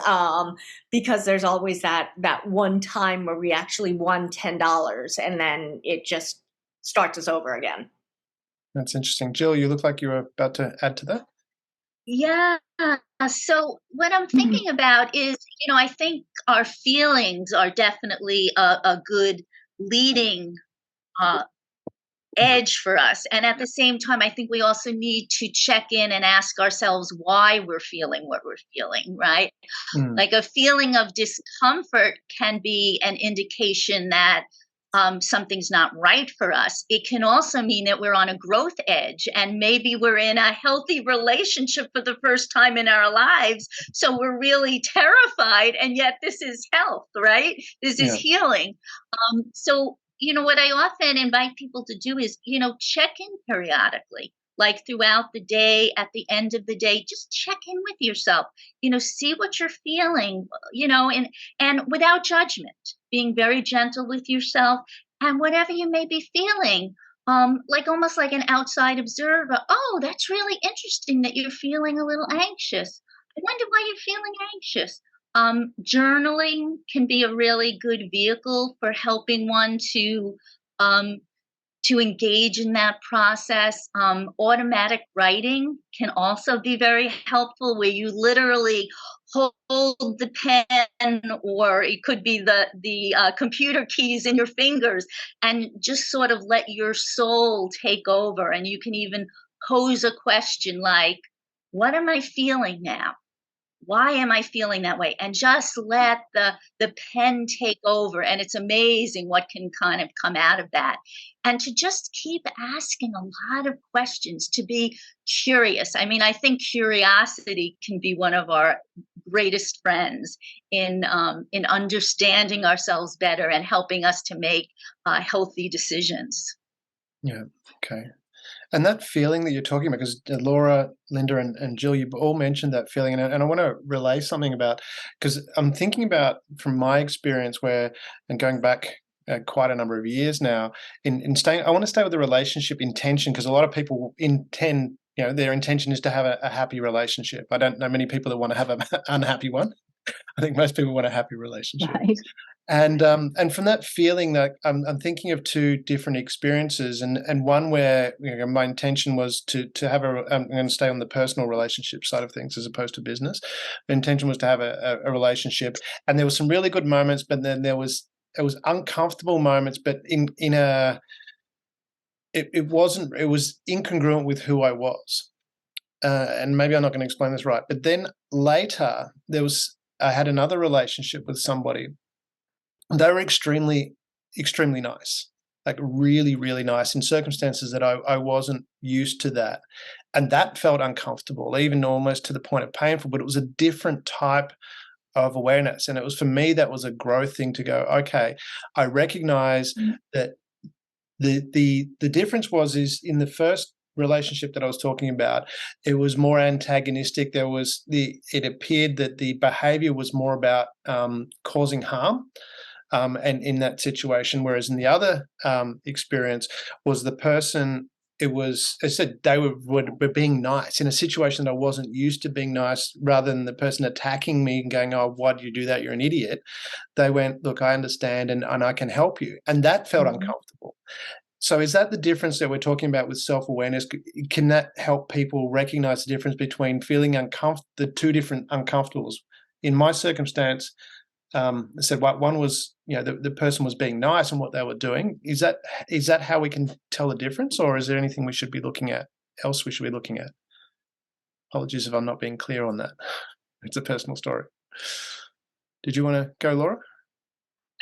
Because there's always that one time where we actually won $10 and then it just starts us over again. That's interesting. Jill, you look like you were about to add to that. Yeah. So what I'm thinking about is, I think our feelings are definitely a good leading edge for us. And at the same time, I think we also need to check in and ask ourselves why we're feeling what we're feeling, right? Like a feeling of discomfort can be an indication that something's not right for us. It can also mean that we're on a growth edge and maybe we're in a healthy relationship for the first time in our lives. So we're really terrified, and yet this is health, right? This is healing. So what I often invite people to do is, check in periodically, like throughout the day, at the end of the day, just check in with yourself, see what you're feeling, and without judgment, being very gentle with yourself and whatever you may be feeling, almost like an outside observer. Oh, that's really interesting that you're feeling a little anxious. I wonder why you're feeling anxious. Journaling can be a really good vehicle for helping one to engage in that process. Automatic writing can also be very helpful, where you literally hold the pen, or it could be the computer keys in your fingers, and just sort of let your soul take over. And you can even pose a question like, what am I feeling now? Why am I feeling that way? And just let the pen take over. And it's amazing what can kind of come out of that. And to just keep asking a lot of questions, to be curious. I mean, I think curiosity can be one of our greatest friends in understanding ourselves better and helping us to make healthy decisions. Yeah. Okay. And that feeling that you're talking about, because Laura, Linda, and Jill, you all mentioned that feeling, and I want to relay something about, because I'm thinking about from my experience and going back quite a number of years now, in staying, I want to stay with the relationship intention, because a lot of people intend, their intention is to have a happy relationship. I don't know many people that want to have an unhappy one. I think most people want a happy relationship. Right. And from that feeling, that I'm thinking of two different experiences, and one where my intention was to have I'm going to stay on the personal relationship side of things as opposed to business. The intention was to have a relationship, and there were some really good moments, but then it was uncomfortable moments, but it was incongruent with who I was. And maybe I'm not going to explain this right, but then later I had another relationship with somebody. They were extremely, extremely nice, like really, really nice in circumstances that I wasn't used to that. And that felt uncomfortable, even almost to the point of painful, but it was a different type of awareness. And it was, for me, that was a growth thing to go, okay, I recognize that the difference is in the first relationship that I was talking about, it was more antagonistic. It appeared that the behavior was more about causing harm. And in that situation, whereas in the other experience was the person, it was, as I said, they were being nice in a situation that I wasn't used to being nice, rather than the person attacking me and going, oh, why do you do that? You're an idiot. They went, look, I understand and I can help you. And that felt uncomfortable. So is that the difference that we're talking about with self-awareness? Can that help people recognize the difference between feeling the two different uncomfortables? In my circumstance, I said one was, the person was being nice and what they were doing. Is that how we can tell the difference, or is there anything we should be looking at? Apologies if I'm not being clear on that. It's a personal story. Did you want to go, Laura?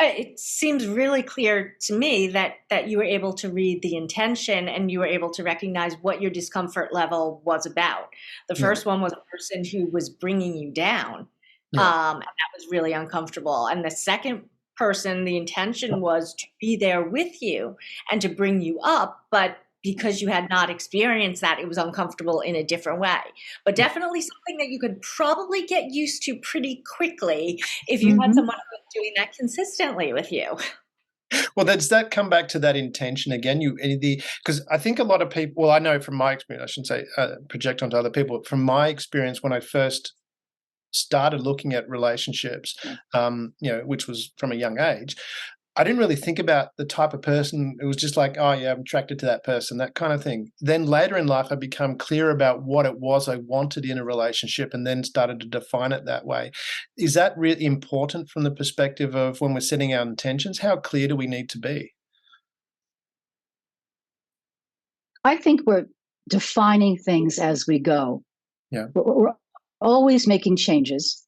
It seems really clear to me that you were able to read the intention and you were able to recognize what your discomfort level was about. The first one was a person who was bringing you down. And that was really uncomfortable. And the second person, the intention was to be there with you and to bring you up, but because you had not experienced that, it was uncomfortable in a different way. But definitely something that you could probably get used to pretty quickly if you had someone who was doing that consistently with you. Well, does that come back to that intention again? Because I think a lot of people, well, I know from my experience, I shouldn't say project onto other people, from my experience when I first started looking at relationships, which was from a young age, I didn't really think about the type of person. It was just like, oh yeah, I'm attracted to that person, that kind of thing. Then later in life, I became clear about what it was I wanted in a relationship and then started to define it that way. Is that really important from the perspective of when we're setting our intentions? How clear do we need to be? I think we're defining things as we go. Yeah. We're always making changes,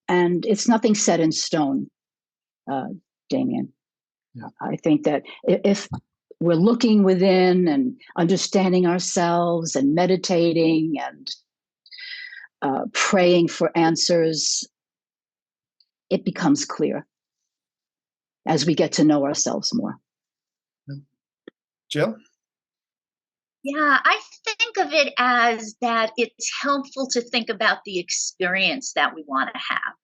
and it's nothing set in stone, Damien. Yeah. I think that if we're looking within and understanding ourselves and meditating and praying for answers, it becomes clear as we get to know ourselves more. Jill? Yeah, I think of it as that it's helpful to think about the experience that we want to have.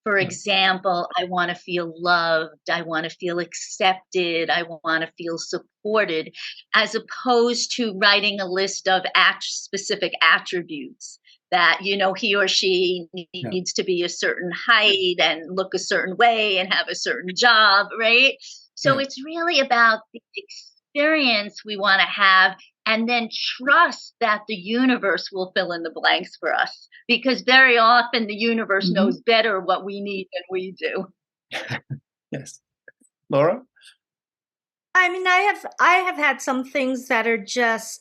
For example, I want to feel loved, I want to feel accepted, I want to feel supported, as opposed to writing a list of specific attributes that, he or she needs to be a certain height and look a certain way and have a certain job, right? So it's really about the experience we want to have, and then trust that the universe will fill in the blanks for us, because very often the universe knows better what we need than we do. Yes. Laura? I mean, I have had some things that are just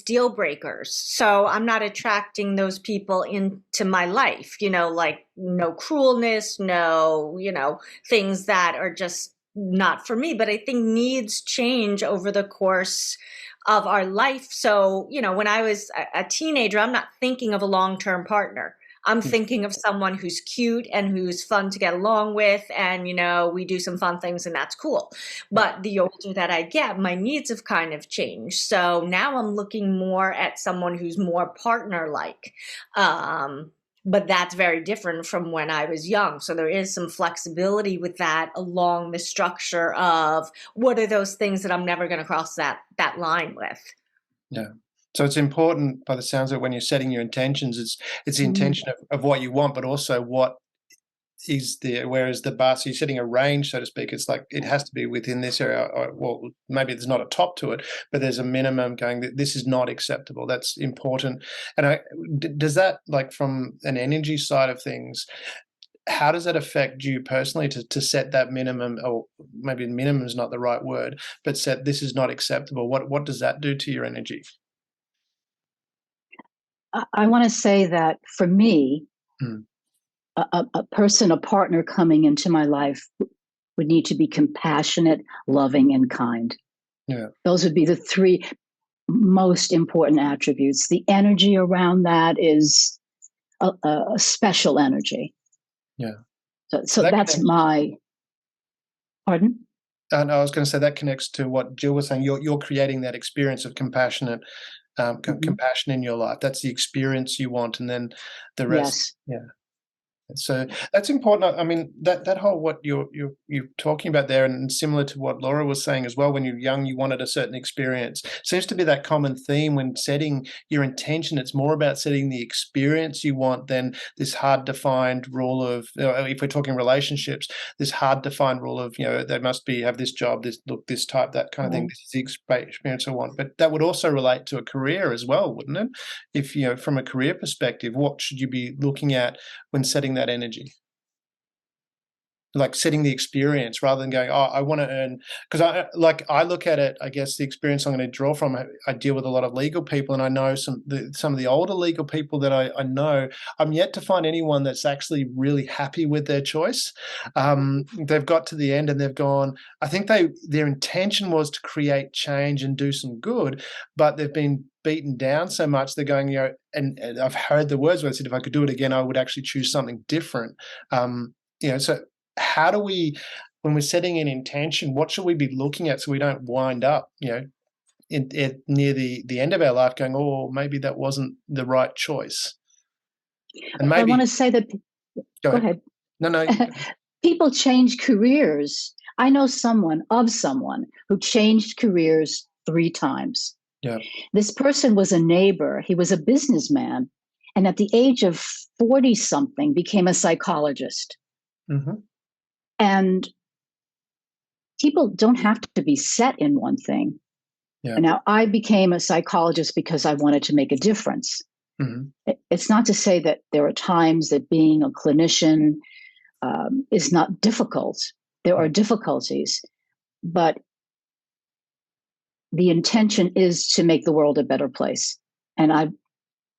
deal breakers. So I'm not attracting those people into my life, like no cruelness, no, things that are just not for me. But I think needs change over the course of our life. So, when I was a teenager, I'm not thinking of a long-term partner. I'm thinking of someone who's cute and who's fun to get along with, and, we do some fun things and that's cool. But the older that I get, my needs have kind of changed. So now I'm looking more at someone who's more partner-like. But that's very different from when I was young. So there is some flexibility with that along the structure of what are those things that I'm never going to cross that line with. Yeah. So it's important, by the sounds of it, when you're setting your intentions, it's the intention of what you want, but also what is there, whereas the bar, so you're setting a range, so to speak. It's like it has to be within this area. Well, maybe there's not a top to it, but there's a minimum going that this is not acceptable. That's important. And does that, like, from an energy side of things, how does that affect you personally to set that minimum, or maybe minimum is not the right word, but set this is not acceptable? What does that do to your energy? I want to say that for me, a person, a partner coming into my life would need to be compassionate, loving, and kind. Yeah. Those would be the three most important attributes. The energy around that is a special energy. Yeah. So that's my, pardon? And I was going to say that connects to what Jill was saying. You're creating that experience of compassion in your life. That's the experience you want, and then the rest. Yes. Yeah. So that's important. I mean, that whole what you're talking about there, and similar to what Laura was saying as well. When you're young, you wanted a certain experience. Seems to be that common theme when setting your intention. It's more about setting the experience you want than this hard-defined rule of. If we're talking relationships, this hard-defined rule of, they must have this job, this look, this type, that kind of thing. This is the experience I want. But that would also relate to a career as well, wouldn't it? If from a career perspective, what should you be looking at when setting that energy? Like setting the experience rather than going, I want to earn, because I look at it, I guess the experience I'm going to draw from, I deal with a lot of legal people, and I know some of the older legal people that I know. I'm yet to find anyone that's actually really happy with their choice. They've got to the end and they've gone, I think their intention was to create change and do some good, but they've been beaten down so much, they're going, and I've heard the words where I said, if I could do it again, I would actually choose something different. So how do we, when we're setting an intention, what should we be looking at so we don't wind up, near the end of our life going, oh, maybe that wasn't the right choice? And maybe I want to say that. Go ahead. No. People change careers. I know someone who changed careers 3 times. Yeah. This person was a neighbor. He was a businessman, and at the age of 40-something became a psychologist. Mm-hmm. And people don't have to be set in one thing. Yeah. Now, I became a psychologist because I wanted to make a difference. Mm-hmm. It's not to say that there are times that being a clinician is not difficult. There are difficulties, but the intention is to make the world a better place. And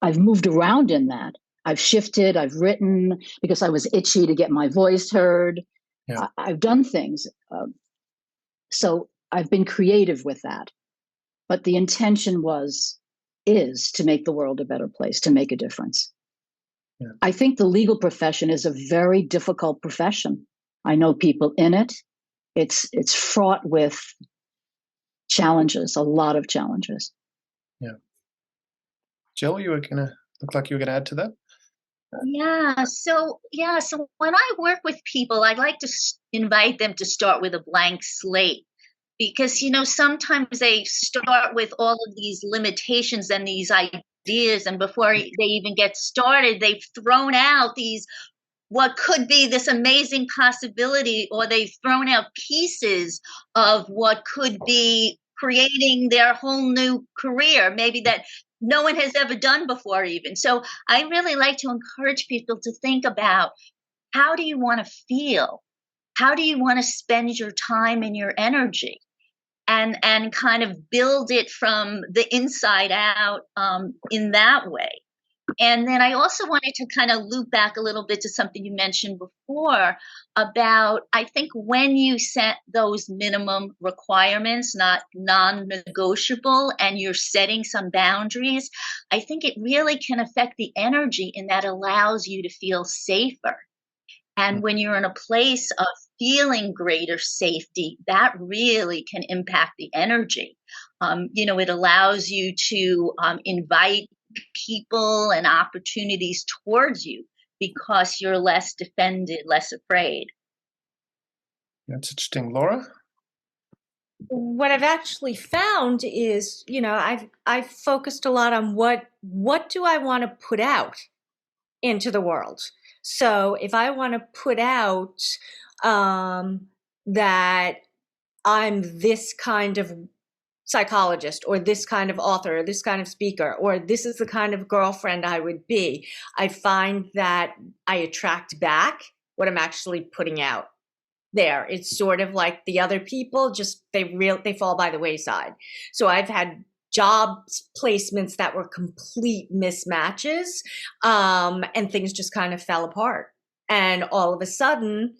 I've moved around in that. I've shifted, I've written because I was itchy to get my voice heard. Yeah. I've done things. So I've been creative with that. But the intention is to make the world a better place, to make a difference. Yeah. I think the legal profession is a very difficult profession. I know people in it. It's fraught with challenges, a lot of challenges. Yeah. Jill, you were gonna look like you were gonna add to that. So when I work with people, I like to invite them to start with a blank slate, because sometimes they start with all of these limitations and these ideas, and before they even get started, they've thrown out what could be this amazing possibility, or they've thrown out pieces of what could be creating their whole new career, maybe that no one has ever done before even. So I really like to encourage people to think about, how do you want to feel? How do you want to spend your time and your energy? And kind of build it from the inside out in that way. And then I also wanted to kind of loop back a little bit to something you mentioned before about, I think when you set those minimum requirements, not non-negotiable, and you're setting some boundaries, I think it really can affect the energy, and that allows you to feel safer. And when you're in a place of feeling greater safety, that really can impact the energy. It allows you to invite people and opportunities towards you because you're less defended, less afraid. That's interesting. Laura? What I've actually found is, I've focused a lot on what do I want to put out into the world. So if I want to put out that I'm this kind of psychologist or this kind of author or this kind of speaker, or this is the kind of girlfriend I would be, I find that I attract back what I'm actually putting out there. It's sort of like the other people, just they fall by the wayside. So I've had job placements that were complete mismatches, and things just kind of fell apart. And all of a sudden,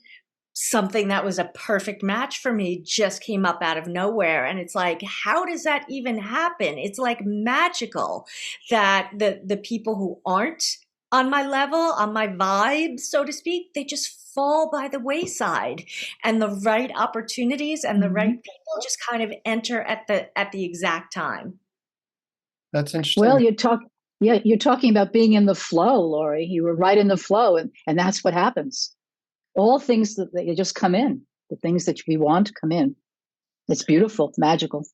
something that was a perfect match for me just came up out of nowhere. And it's like, how does that even happen? It's like magical that the people who aren't on my level, on my vibe, so to speak, they just fall by the wayside, and the right opportunities and the right people just kind of enter at the exact time. That's interesting. Well, you're talking about being in the flow, Lauri. You were right in the flow, and that's what happens. All things that you just come in, the things that we want come in. It's beautiful, magical.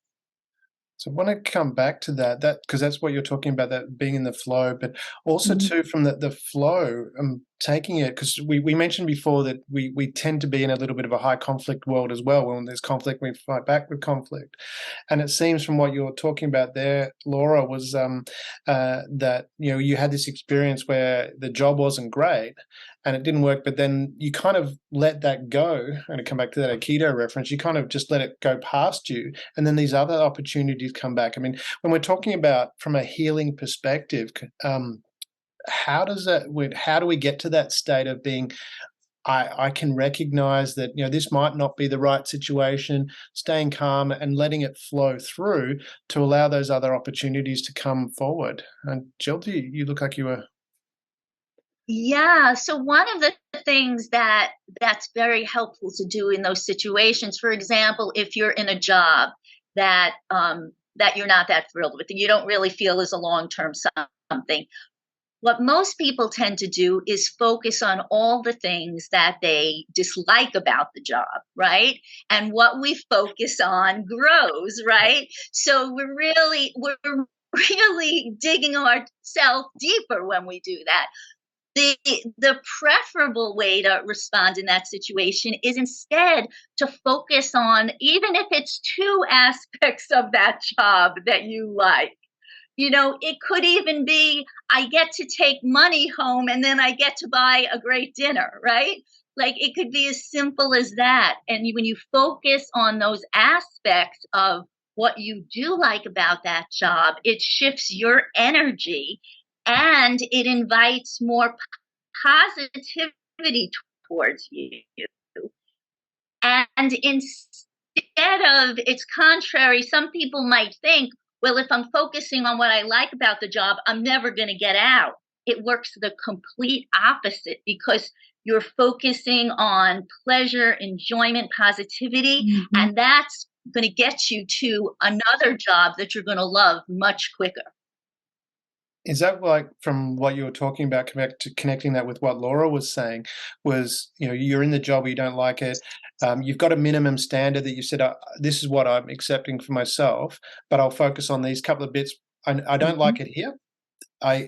So I want to come back to that because that's what you're talking about, that being in the flow, but also too from the flow, taking it, because we mentioned before that we tend to be in a little bit of a high conflict world as well. When there's conflict, we fight back with conflict. And it seems from what you're talking about there, Laura, was that, you had this experience where the job wasn't great and it didn't work, but then you kind of let that go. And to come back to that Aikido reference, you kind of just let it go past you. And then these other opportunities come back. I mean, when we're talking about from a healing perspective, how do we get to that state of being, I can recognize that, this might not be the right situation, staying calm and letting it flow through to allow those other opportunities to come forward. And Jill, you look like you were. Yeah. So one of the things that's very helpful to do in those situations, for example, if you're in a job that you're not that thrilled with, and you don't really feel is a long-term something, what most people tend to do is focus on all the things that they dislike about the job, right? And what we focus on grows, right? So we're really digging ourselves deeper when we do that. The preferable way to respond in that situation is instead to focus on, even if it's two aspects of that job that you like. It could even be, I get to take money home and then I get to buy a great dinner, right? Like it could be as simple as that. And when you focus on those aspects of what you do like about that job, it shifts your energy and it invites more positivity towards you. And instead of, it's contrary, some people might think, well, if I'm focusing on what I like about the job, I'm never going to get out. It works the complete opposite, because you're focusing on pleasure, enjoyment, positivity, and that's going to get you to another job that you're going to love much quicker. Is that like, from what you were talking about, connecting that with what Laura was saying, was, you're in the job, you don't like it, you've got a minimum standard that you said, this is what I'm accepting for myself, but I'll focus on these couple of bits. I don't like it here,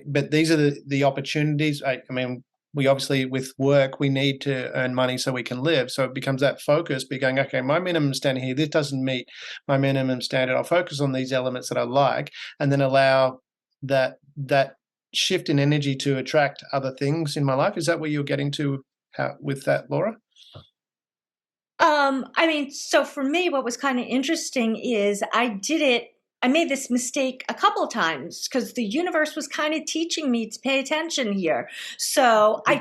but these are the opportunities. I mean, we obviously, with work, we need to earn money so we can live. So it becomes that focus, be going, okay, my minimum standard here, this doesn't meet my minimum standard. I'll focus on these elements that I like, and then allow that shift in energy to attract other things in my life. Is that where you're getting to with that, Laura? I mean, so for me, what was kind of interesting is I made this mistake a couple of times because the universe was kind of teaching me to pay attention here. So I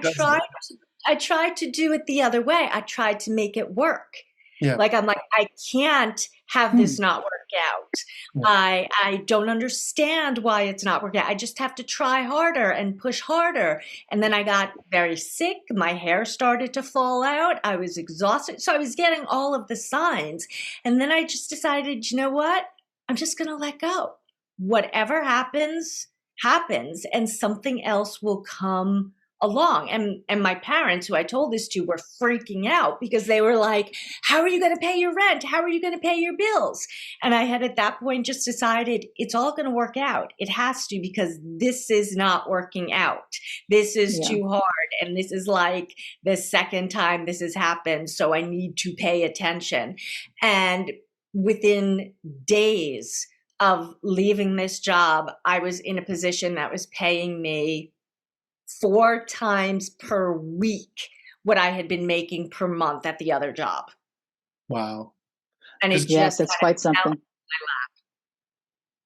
tried to do it the other way. I tried to make it work. Yeah. Like, I'm like, I can't have this not work out. Yeah. I don't understand why it's not working out. I just have to try harder and push harder. And then I got very sick. My hair started to fall out. I was exhausted. So I was getting all of the signs. And then I just decided, you know what? I'm just going to let go. Whatever happens, happens. And something else will come along. And my parents, who I told this to, were freaking out because they were like, how are you going to pay your rent? How are you going to pay your bills? And I had at that point just decided it's all going to work out. It has to, because this is not working out. This is too hard. And this is like the second time this has happened. So I need to pay attention. And within days of leaving this job, I was in a position that was paying me 4 times per week what I had been making per month at the other job. Wow. And it Yes, just it's quite something.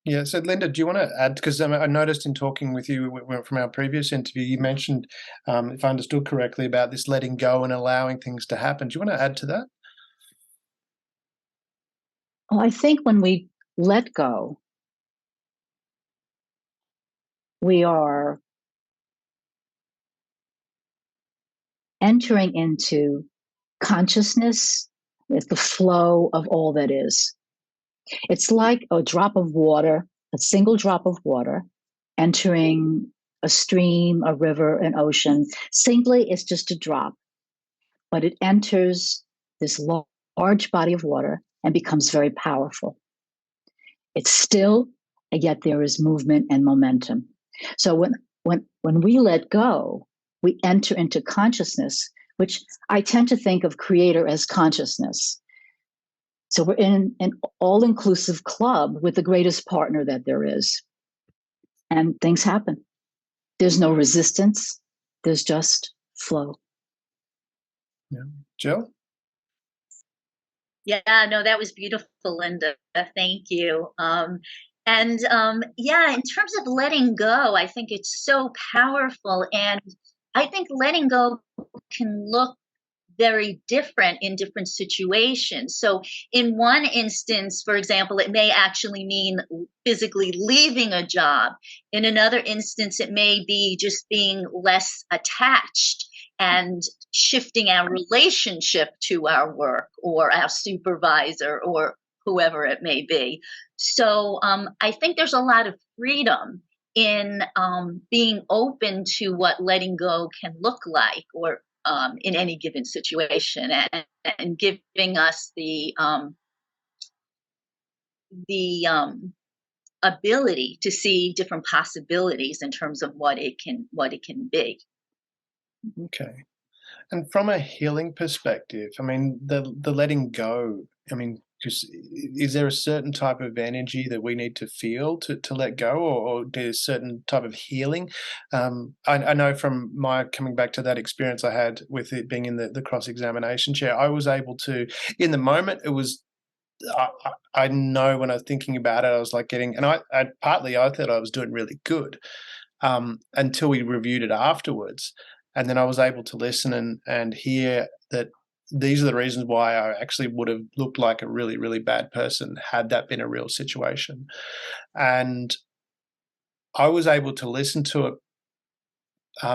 Yeah. So, Linda, do you want to add? Because I noticed in talking with you from our previous interview, you mentioned, if I understood correctly, about this letting go and allowing things to happen. Do you want to add to that? Well, I think when we let go, we are entering into consciousness with the flow of all that is. It's like a drop of water, a single drop of water entering a stream, a river, an ocean. Simply, it's just a drop, but it enters this large body of water and becomes very powerful. It's still, and yet there is movement and momentum. So when we let go, we enter into consciousness, which I tend to think of creator as consciousness. So we're in an all-inclusive club with the greatest partner that there is. And things happen. There's no resistance. There's just flow. Yeah. Jill? Yeah, no, that was beautiful, Linda. Thank you. In terms of letting go, I think it's so powerful. And I think letting go can look very different in different situations. So in one instance, for example, it may actually mean physically leaving a job. In another instance, it may be just being less attached and shifting our relationship to our work or our supervisor or whoever it may be. So I think there's a lot of freedom in being open to what letting go can look like, or in any given situation, and giving us the ability to see different possibilities in terms of what it can be. Okay. And from a healing perspective, I mean, the letting go, I mean, just, is there a certain type of energy that we need to feel to let go, or there's a certain type of healing? I know from my coming back to that experience I had with it being in the cross-examination chair, I was able to, in the moment, it was, I know when I was thinking about it, I was like getting, and I thought I was doing really good until we reviewed it afterwards. And then I was able to listen and hear that these are the reasons why I actually would have looked like a really, really bad person had that been a real situation. And I was able to listen to it.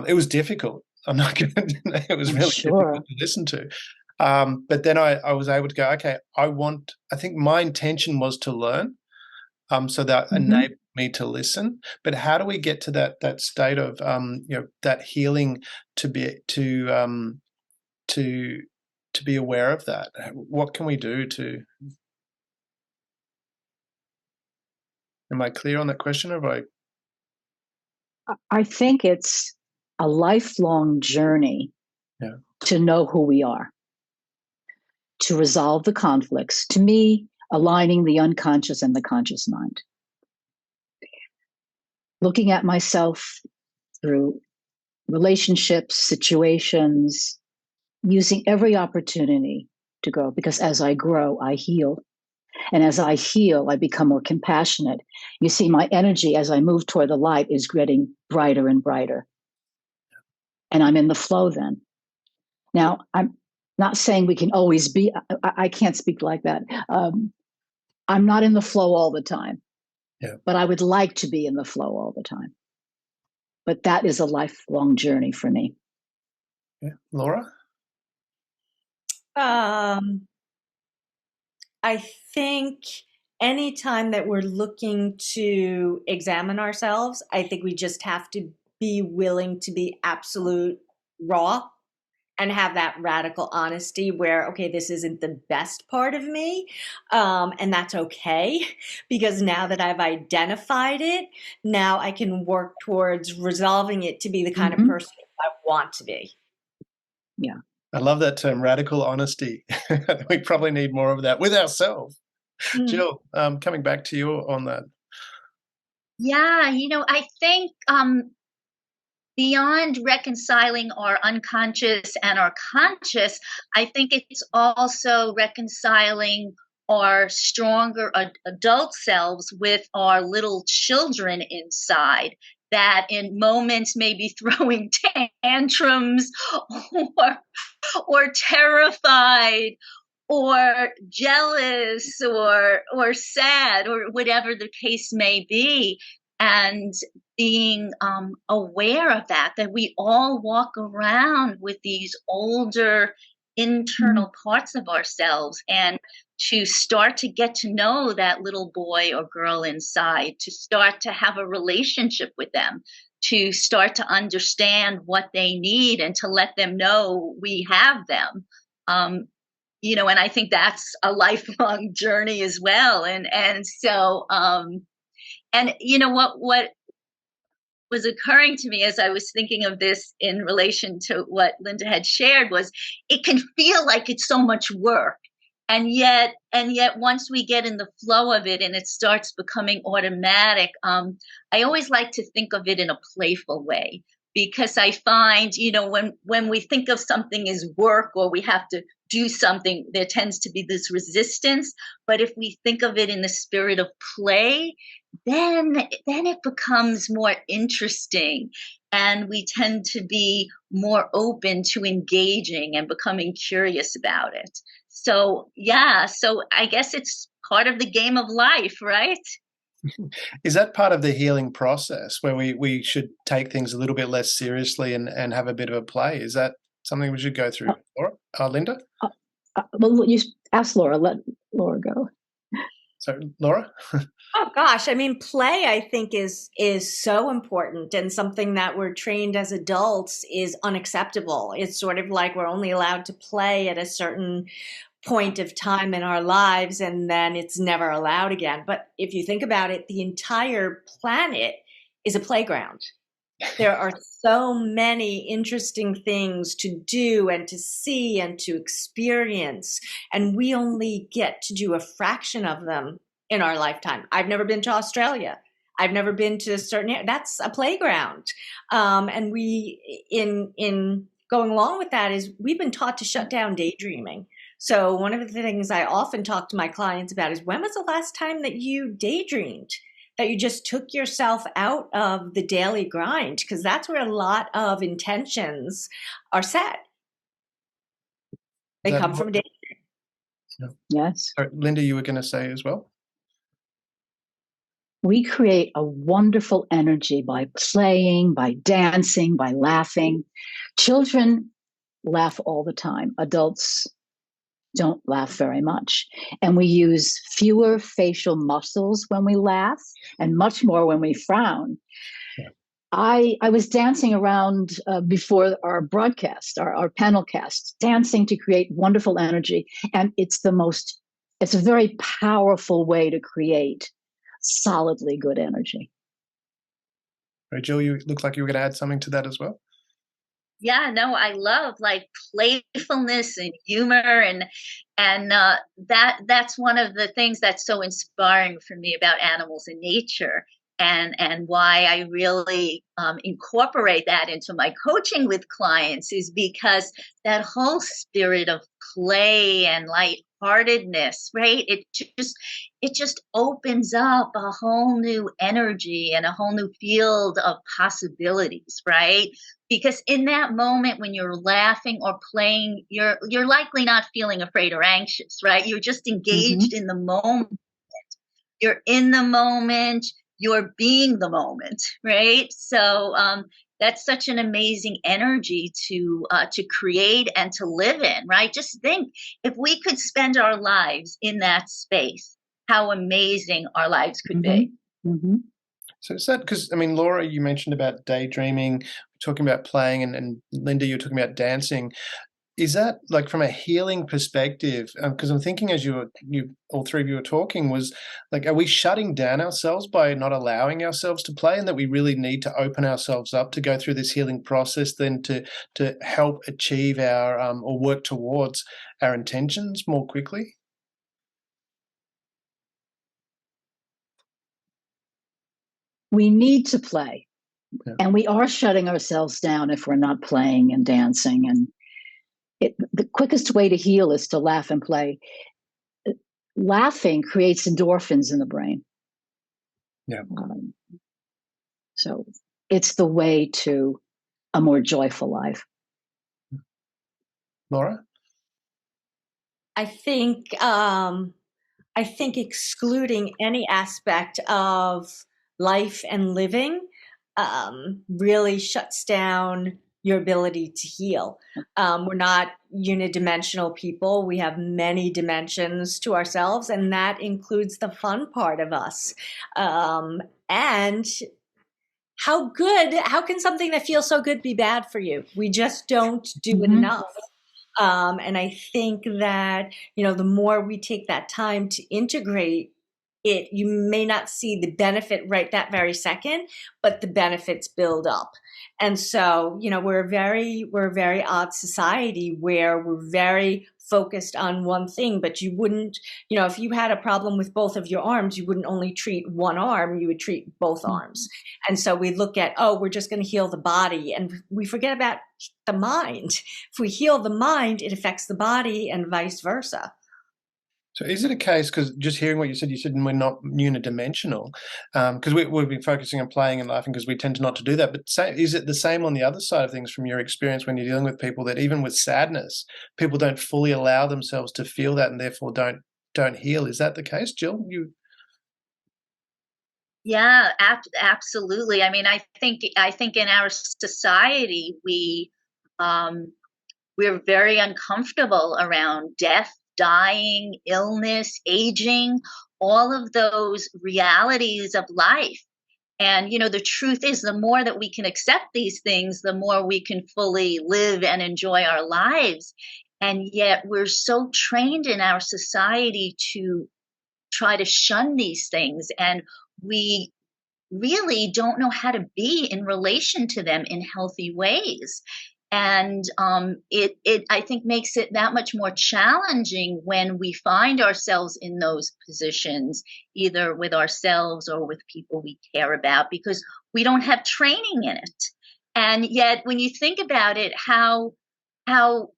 It was difficult. I'm not going to deny it was really difficult to listen to. But then I was able to go, okay, I think my intention was to learn. So that enabled me to listen. But how do we get to that state of that healing to be aware of that? What can we do to? Am I clear on that question, or have I think it's a lifelong journey to know who we are, to resolve the conflicts. To me, aligning the unconscious and the conscious mind. Looking at myself through relationships, situations, using every opportunity to grow, because as I grow, I heal. And as I heal, I become more compassionate. You see, my energy as I move toward the light is getting brighter and brighter. And I'm in the flow then. Now, I'm not saying we can always be, I can't speak like that. I'm not in the flow all the time, but I would like to be in the flow all the time. But that is a lifelong journey for me. Yeah. Laura? I think anytime that we're looking to examine ourselves, I think we just have to be willing to be absolute raw and have that radical honesty where, okay, this isn't the best part of me. And that's okay, because now that I've identified it, now I can work towards resolving it to be the kind of person I want to be. Yeah. I love that term, radical honesty. We probably need more of that with ourselves. Jill, coming back to you on that. Yeah, I think beyond reconciling our unconscious and our conscious, I think it's also reconciling our stronger adult selves with our little children inside that in moments may be throwing tantrums or terrified or jealous or sad or whatever the case may be, and being aware of that we all walk around with these older internal parts of ourselves, and to start to get to know that little boy or girl inside, to start to have a relationship with them, to start to understand what they need and to let them know we have them. And I think that's a lifelong journey as well. And so, what was occurring to me as I was thinking of this in relation to what Linda had shared was, it can feel like it's so much work. And yet once we get in the flow of it and it starts becoming automatic, I always like to think of it in a playful way, because I find, when we think of something as work or we have to do something, there tends to be this resistance. But if we think of it in the spirit of play, then it becomes more interesting, and we tend to be more open to engaging and becoming curious about it. So I guess it's part of the game of life, right? Is that part of the healing process where we should take things a little bit less seriously and have a bit of a play? Is that something we should go through? Laura? Linda? Well, you ask Laura. Let Laura go. So, Laura? Oh gosh, I mean, play, I think, is so important, and something that we're trained as adults is unacceptable. It's sort of like we're only allowed to play at a certain point of time in our lives, and then it's never allowed again. But if you think about it, the entire planet is a playground. There are so many interesting things to do and to see and to experience, and we only get to do a fraction of them in our lifetime. I've never been to Australia. I've never been to that's a playground. And we, in going along with that, is we've been taught to shut down daydreaming. So one of the things I often talk to my clients about is, when was the last time that you daydreamed? That you just took yourself out of the daily grind? Because that's where a lot of intentions are set. They come from daydreaming. Yes. Linda, you were going to say as well? We create a wonderful energy by playing, by dancing, by laughing. Children laugh all the time. Adults don't laugh very much. And we use fewer facial muscles when we laugh and much more when we frown. Yeah. I was dancing around before our broadcast, our PanelCast, dancing to create wonderful energy. And it's a very powerful way to create solidly good energy. Right, Jill, you look like you were going to add something to that as well. Yeah, no, I love like playfulness and humor, and that's one of the things that's so inspiring for me about animals and nature, and why I really incorporate that into my coaching with clients, is because that whole spirit of play and lightheartedness, right? It just opens up a whole new energy and a whole new field of possibilities, right? Because in that moment when you're laughing or playing, you're likely not feeling afraid or anxious, right? You're just engaged in the moment. You're in the moment. You're being the moment, right? So that's such an amazing energy to create and to live in, right? Just think, if we could spend our lives in that space, how amazing our lives could be. Mm-hmm. So is that because, I mean, Laura, you mentioned about daydreaming, talking about playing, and Linda, you're talking about dancing. Is that like from a healing perspective? Because I'm thinking as you all three of you were talking, was like, are we shutting down ourselves by not allowing ourselves to play, and that we really need to open ourselves up to go through this healing process, then to help achieve our or work towards our intentions more quickly? We need to play. Yeah. And we are shutting ourselves down if we're not playing and dancing. And the quickest way to heal is to laugh and play. Laughing creates endorphins in the brain. Yeah. So it's the way to a more joyful life. Laura? I think excluding any aspect of life and living really shuts down your ability to heal. We're not unidimensional people. We have many dimensions to ourselves, and that includes the fun part of us. And how can something that feels so good be bad for you? We just don't do enough. And I think that, the more we take that time to integrate it, you may not see the benefit right that very second, but the benefits build up. And so, we're a very odd society where we're very focused on one thing, but you wouldn't, if you had a problem with both of your arms, you wouldn't only treat one arm, you would treat both arms. And so we look at, we're just going to heal the body, and we forget about the mind. If we heal the mind, it affects the body, and vice versa. So is it a case, because just hearing what you said we're not unidimensional, because we've been focusing on playing and laughing because we tend not to do that, but is it the same on the other side of things from your experience when you're dealing with people, that even with sadness, people don't fully allow themselves to feel that and therefore don't heal? Is that the case, Jill? Yeah, absolutely. I mean, I think in our society we're very uncomfortable around death, dying, illness, aging, all of those realities of life. And, the truth is, the more that we can accept these things, the more we can fully live and enjoy our lives. And yet we're so trained in our society to try to shun these things. And we really don't know how to be in relation to them in healthy ways. And it I think makes it that much more challenging when we find ourselves in those positions, either with ourselves or with people we care about, because we don't have training in it. And yet, when you think about it, how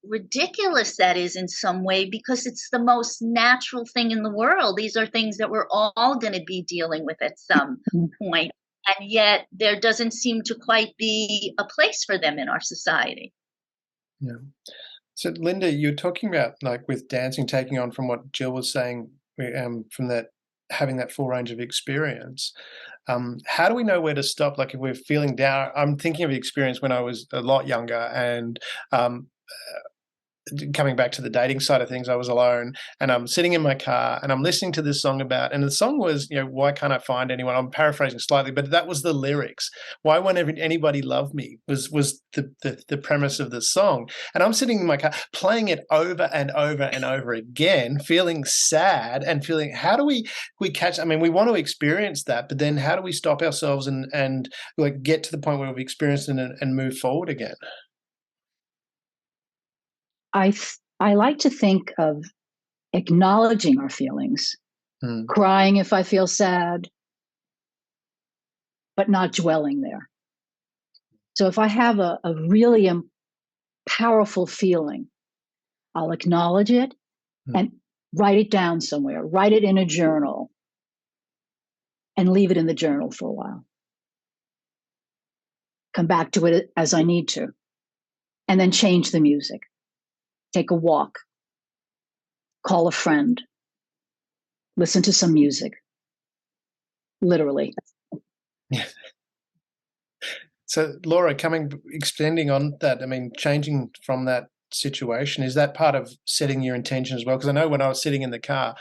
ridiculous that is in some way, because it's the most natural thing in the world. These are things that we're all going to be dealing with at some point. And yet there doesn't seem to quite be a place for them in our society. Yeah. So Linda, you're talking about, like, with dancing, taking on from what Jill was saying, from that, having that full range of experience. How do we know where to stop? Like, if we're feeling down, I'm thinking of the experience when I was a lot younger, and coming back to the dating side of things, I was alone, and I'm sitting in my car and I'm listening to this song and the song was, why can't I find anyone? I'm paraphrasing slightly, but that was the lyrics. Why won't anybody love me was the premise of the song. And I'm sitting in my car playing it over and over and over again, feeling sad and feeling, how do we catch, I mean, we want to experience that, but then how do we stop ourselves and like get to the point where we've experienced it and move forward again? I like to think of acknowledging our feelings, crying if I feel sad, but not dwelling there. So if I have a really powerful feeling, I'll acknowledge it and write it down somewhere, write it in a journal, and leave it in the journal for a while. Come back to it as I need to, and then change the music. Take a walk, call a friend, listen to some music, literally. Yeah. So Laura, extending on that, I mean, changing from that situation, is that part of setting your intention as well? Because I know when I was sitting in the car,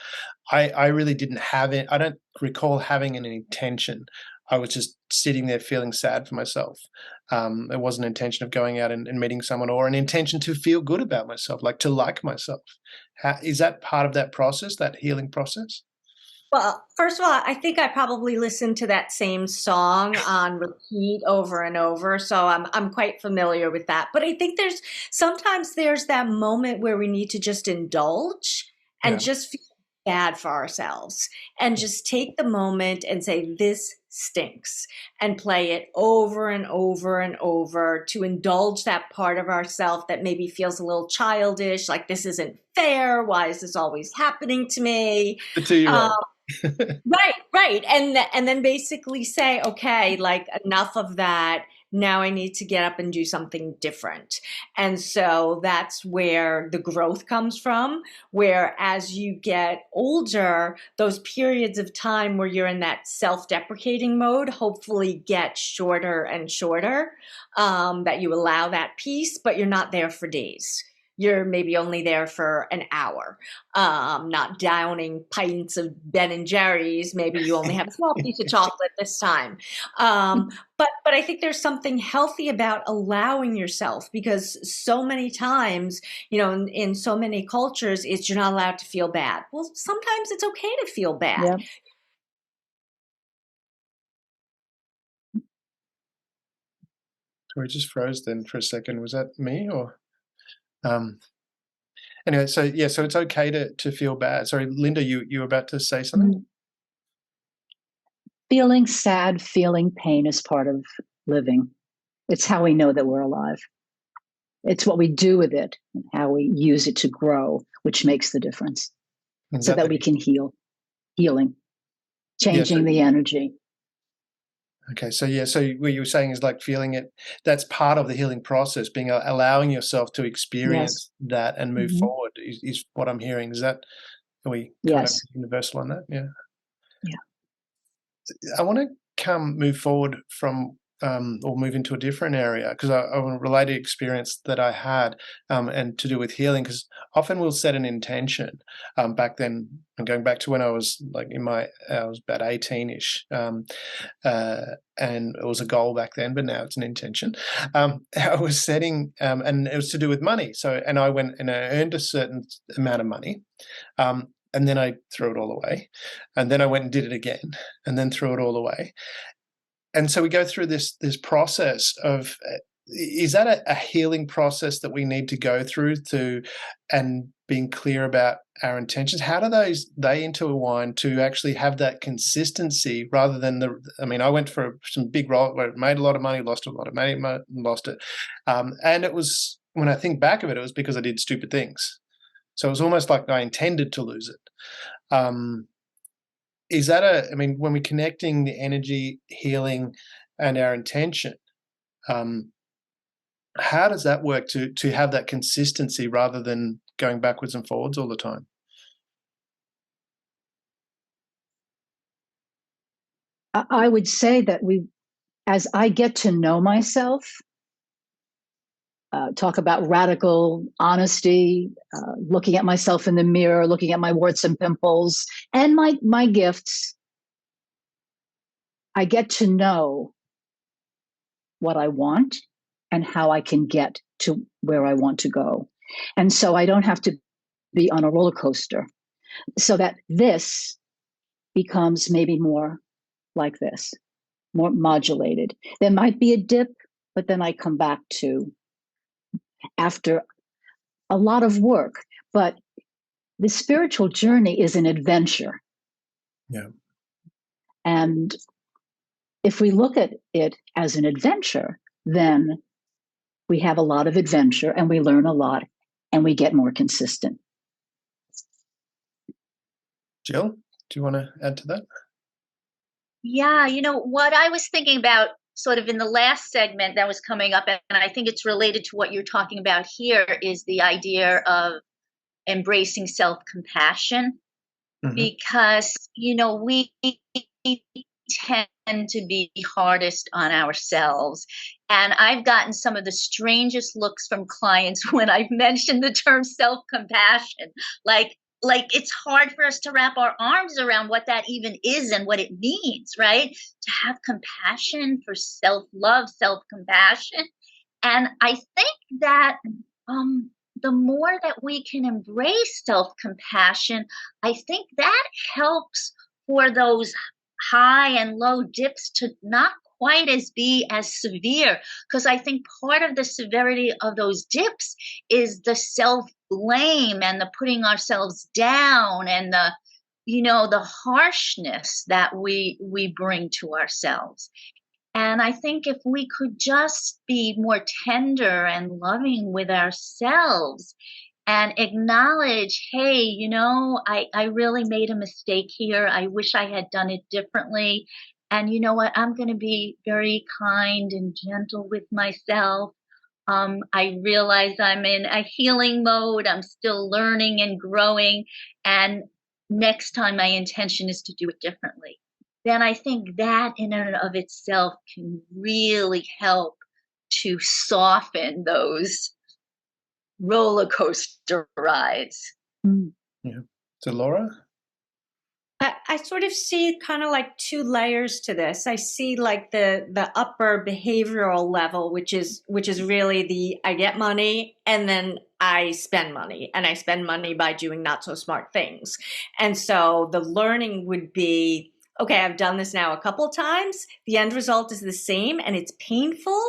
I really didn't have it. I don't recall having an intention. I was just sitting there feeling sad for myself. It wasn't an intention of going out and meeting someone, or an intention to feel good about myself, like to like myself. Is that part of that process, that healing process? Well, first of all, I think I probably listened to that same song on repeat over and over, so I'm quite familiar with that. But I think sometimes there's that moment where we need to just indulge and just feel bad for ourselves, and just take the moment and say, this stinks, and play it over and over and over, to indulge that part of ourself that maybe feels a little childish, like this isn't fair. Why is this always happening to me? The 2-year-old. Right. And then basically say, okay, like enough of that. Now I need to get up and do something different. And so that's where the growth comes from, where as you get older, those periods of time where you're in that self-deprecating mode hopefully get shorter and shorter, that you allow that peace, but you're not there for days. You're maybe only there for an hour, not downing pints of Ben and Jerry's. Maybe you only have a small piece of chocolate this time. But I think there's something healthy about allowing yourself, because so many times, in so many cultures, you're not allowed to feel bad. Well, sometimes it's okay to feel bad. Yeah. We just froze then for a second. Was that me or? Anyway, so it's okay to feel bad. Sorry, Linda, you were about to say something? Feeling sad, feeling pain is part of living. It's how we know that we're alive. It's what we do with it and how we use it to grow, which makes the difference, so that we can healing, changing the energy. Okay, so what you were saying is like feeling it, that's part of the healing process, allowing yourself to experience that and move forward is what I'm hearing. Are we kind of universal on that? Yeah. I want to move forward from or move into a different area, because I want to relate an experience that I had and to do with healing, because often we'll set an intention. Back then, and going back to when I was I was about 18-ish, and it was a goal back then, but now it's an intention. I was setting, and it was to do with money. So, and I went and I earned a certain amount of money. And then I threw it all away. And then I went and did it again, and then threw it all away. And so we go through this process of, is that a healing process that we need to go through and being clear about our intentions? How do they intertwine to actually have that consistency, rather than I went for some big role where I made a lot of money, lost a lot of money, lost it. And it was, when I think back of it, it was because I did stupid things. So it was almost like I intended to lose it. Is that when we're connecting the energy, healing, and our intention, how does that work to have that consistency rather than going backwards and forwards all the time? I would say that as I get to know myself, talk about radical honesty, looking at myself in the mirror, looking at my warts and pimples and my gifts. I get to know what I want and how I can get to where I want to go. And so I don't have to be on a roller coaster, so that this becomes maybe more like this, more modulated. There might be a dip, but then I come back to, after a lot of work. But the spiritual journey is an adventure. Yeah. And if we look at it as an adventure, then we have a lot of adventure and we learn a lot and we get more consistent. Jill, do you want to add to that? Yeah, what I was thinking about sort of in the last segment that was coming up, and I think it's related to what you're talking about here, is the idea of embracing self-compassion. Because, we tend to be hardest on ourselves. And I've gotten some of the strangest looks from clients when I've mentioned the term self-compassion. Like, like it's hard for us to wrap our arms around what that even is and what it means, right? To have compassion for self-love, self-compassion. And I think that the more that we can embrace self-compassion, I think that helps for those high and low dips to not quite be as severe, because I think part of the severity of those dips is the self-blame and the putting ourselves down and the harshness that we bring to ourselves. And I think if we could just be more tender and loving with ourselves and acknowledge, hey, I really made a mistake here. I wish I had done it differently. And you know what? I'm going to be very kind and gentle with myself. I realize I'm in a healing mode. I'm still learning and growing. And next time my intention is to do it differently. Then I think that in and of itself can really help to soften those roller coaster rides. Yeah. So Laura? I sort of see kind of like two layers to this. I see like the upper behavioral level, which is really the I get money and then I spend money, and I spend money by doing not so smart things. And so the learning would be, okay, I've done this now a couple of times. The end result is the same and it's painful,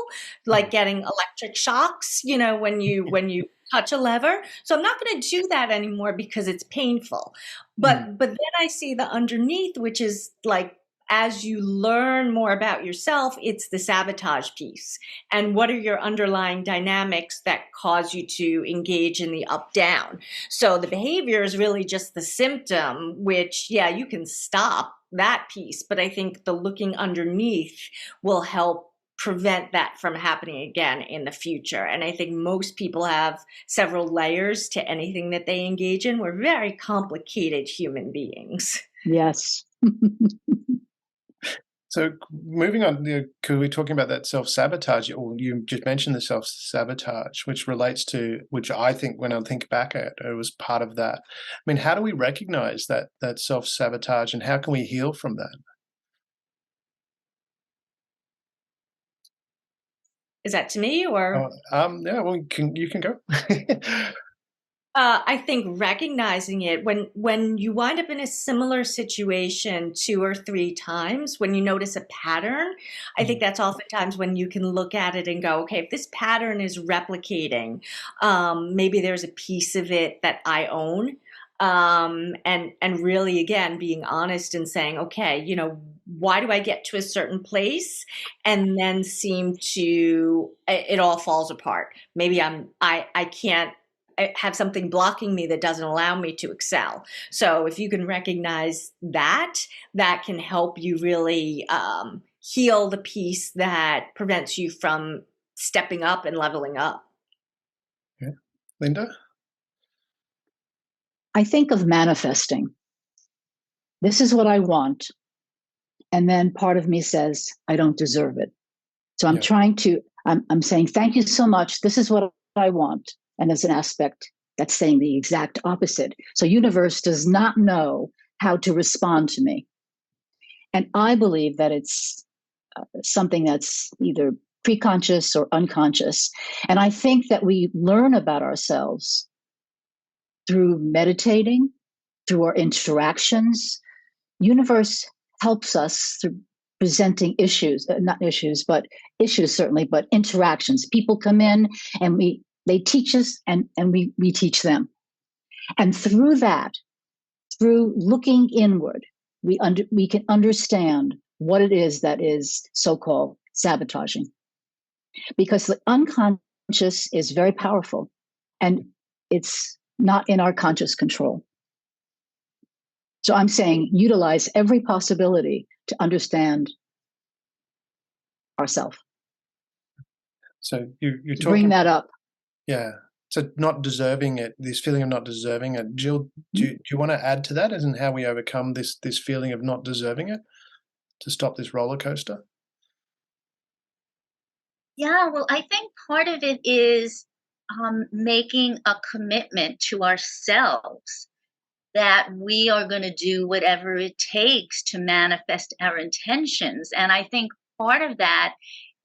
like getting electric shocks, when you touch a lever. So I'm not going to do that anymore because it's painful. But then I see the underneath, which is like, as you learn more about yourself, it's the sabotage piece. And what are your underlying dynamics that cause you to engage in the up-down? So the behavior is really just the symptom, which, yeah, you can stop that piece. But I think the looking underneath will help prevent that from happening again in the future. And I think most people have several layers to anything that they engage in. We're very complicated human beings. Yes. So moving on, because we're talking about that self-sabotage, or you just mentioned the self-sabotage, which I think when I think back at it was part of that. I mean, how do we recognize that self-sabotage and how can we heal from that? Is that to me or? Yeah, well, you can go. I think recognizing it when you wind up in a similar situation 2 or 3 times, when you notice a pattern, I think that's oftentimes when you can look at it and go, okay, if this pattern is replicating, maybe there's a piece of it that I own. And really, again, being honest and saying, okay, why do I get to a certain place and then it all falls apart? Maybe I can't have something blocking me that doesn't allow me to excel. So if you can recognize that can help you really heal the piece that prevents you from stepping up and leveling up. Okay. Linda? I think of manifesting. This is what I want. And then part of me says, I don't deserve it. So I'm I'm saying, thank you so much. This is what I want. And there's an aspect that's saying the exact opposite. So universe does not know how to respond to me. And I believe that it's something that's either preconscious or unconscious. And I think that we learn about ourselves through meditating, through our interactions. Universe helps us through presenting issues, not issues, but issues certainly, but interactions. People come in and they teach us and we teach them. And through that, through looking inward, we can understand what it is that is so-called sabotaging. Because the unconscious is very powerful and it's not in our conscious control. So I'm saying utilize every possibility to understand ourselves. So you're talking, bring that up. Yeah. So not deserving it, this feeling of not deserving it. Jill, do you want to add to that as in how we overcome this feeling of not deserving it to stop this roller coaster? Yeah, well, I think part of it is making a commitment to ourselves that we are going to do whatever it takes to manifest our intentions. And I think part of that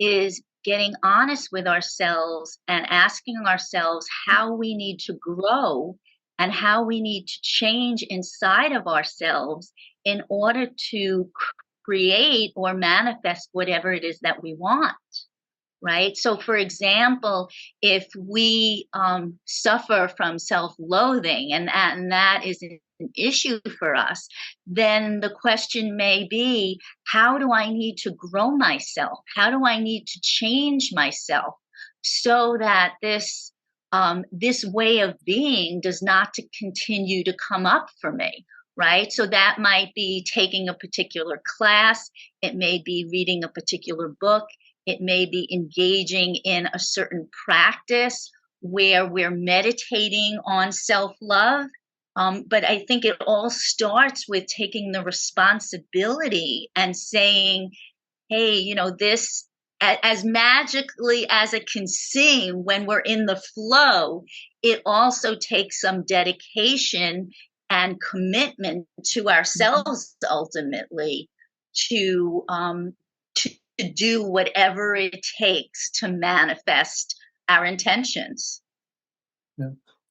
is getting honest with ourselves and asking ourselves how we need to grow and how we need to change inside of ourselves in order to create or manifest whatever it is that we want. Right? So, for example, if we suffer from self-loathing and that is an issue for us, then the question may be, how do I need to grow myself? How do I need to change myself so that this way of being does not to continue to come up for me? Right? So that might be taking a particular class. It may be reading a particular book. It may be engaging in a certain practice where we're meditating on self-love. But I think it all starts with taking the responsibility and saying, hey, this, as magically as it can seem when we're in the flow, it also takes some dedication and commitment to ourselves ultimately to do whatever it takes to manifest our intentions. Yeah.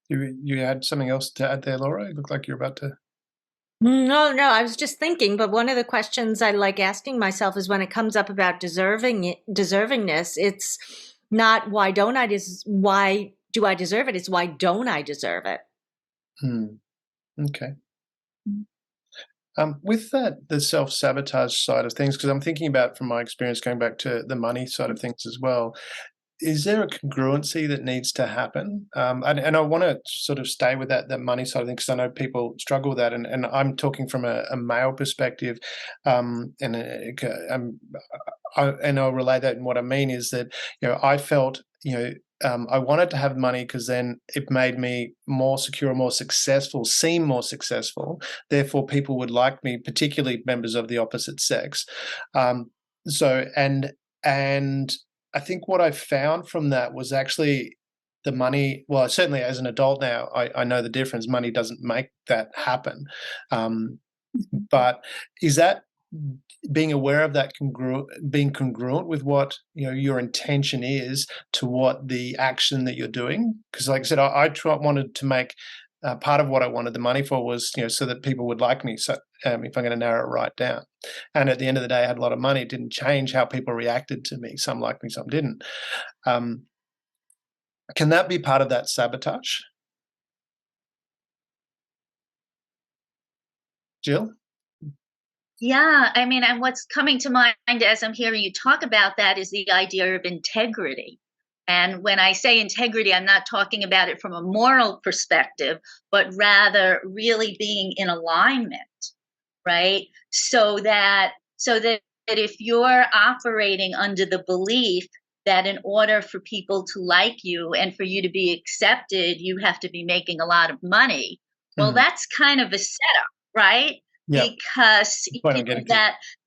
You had something else to add there, Laura? It looked like you're about to. No, I was just thinking, but one of the questions I like asking myself is when it comes up about deservingness, it's not why do I deserve it? It's why don't I deserve it? Okay. With that, the self-sabotage side of things, because I'm thinking about from my experience going back to the money side of things as well, is there a congruency that needs to happen? And I want to sort of stay with that money side of things because I know people struggle with that, and I'm talking from a male perspective, and I'll relay that. And what I mean is that I felt I wanted to have money because then it made me more secure, more successful, seem more successful. Therefore, people would like me, particularly members of the opposite sex. And I think what I found from that was actually the money. Well, certainly as an adult now, I know the difference. Money doesn't make that happen. But is that being aware of that, being congruent with what your intention is to what the action that you're doing? Because, like I said, I wanted to make part of what I wanted the money for was so that people would like me. So if I'm going to narrow it right down, and at the end of the day, I had a lot of money. It didn't change how people reacted to me. Some liked me, some didn't. Can that be part of that sabotage, Jill? Yeah, I mean, and what's coming to mind as I'm hearing you talk about that is the idea of integrity. And when I say integrity, I'm not talking about it from a moral perspective, but rather really being in alignment, right? So that if you're operating under the belief that in order for people to like you and for you to be accepted, you have to be making a lot of money. Well, that's kind of a setup, right? Yep. Because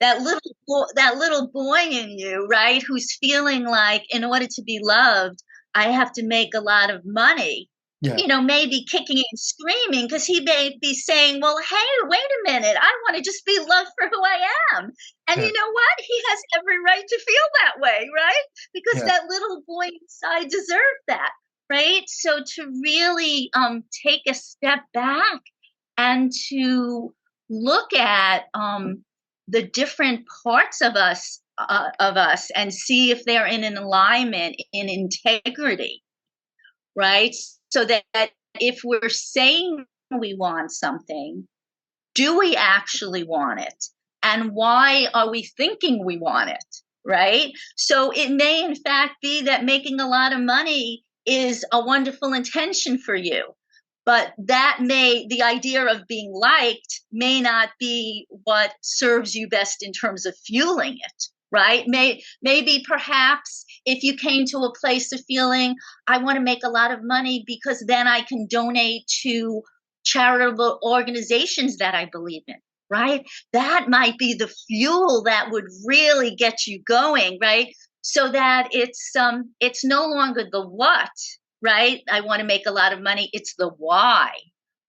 that little boy in you, right, who's feeling like in order to be loved, I have to make a lot of money. Yeah. Maybe kicking and screaming because he may be saying, well, hey, wait a minute, I want to just be loved for who I am. And you know what? He has every right to feel that way, right? Because that little boy inside deserved that, right? So to really take a step back and to look at the different parts of us and see if they're in an alignment, in integrity, right? So that if we're saying we want something, do we actually want it? And why are we thinking we want it, right? So it may in fact be that making a lot of money is a wonderful intention for you. But the idea of being liked may not be what serves you best in terms of fueling it, right? Maybe perhaps if you came to a place of feeling, I want to make a lot of money because then I can donate to charitable organizations that I believe in, right? That might be the fuel that would really get you going, right? So that it's no longer the what, right? I want to make a lot of money. It's the why,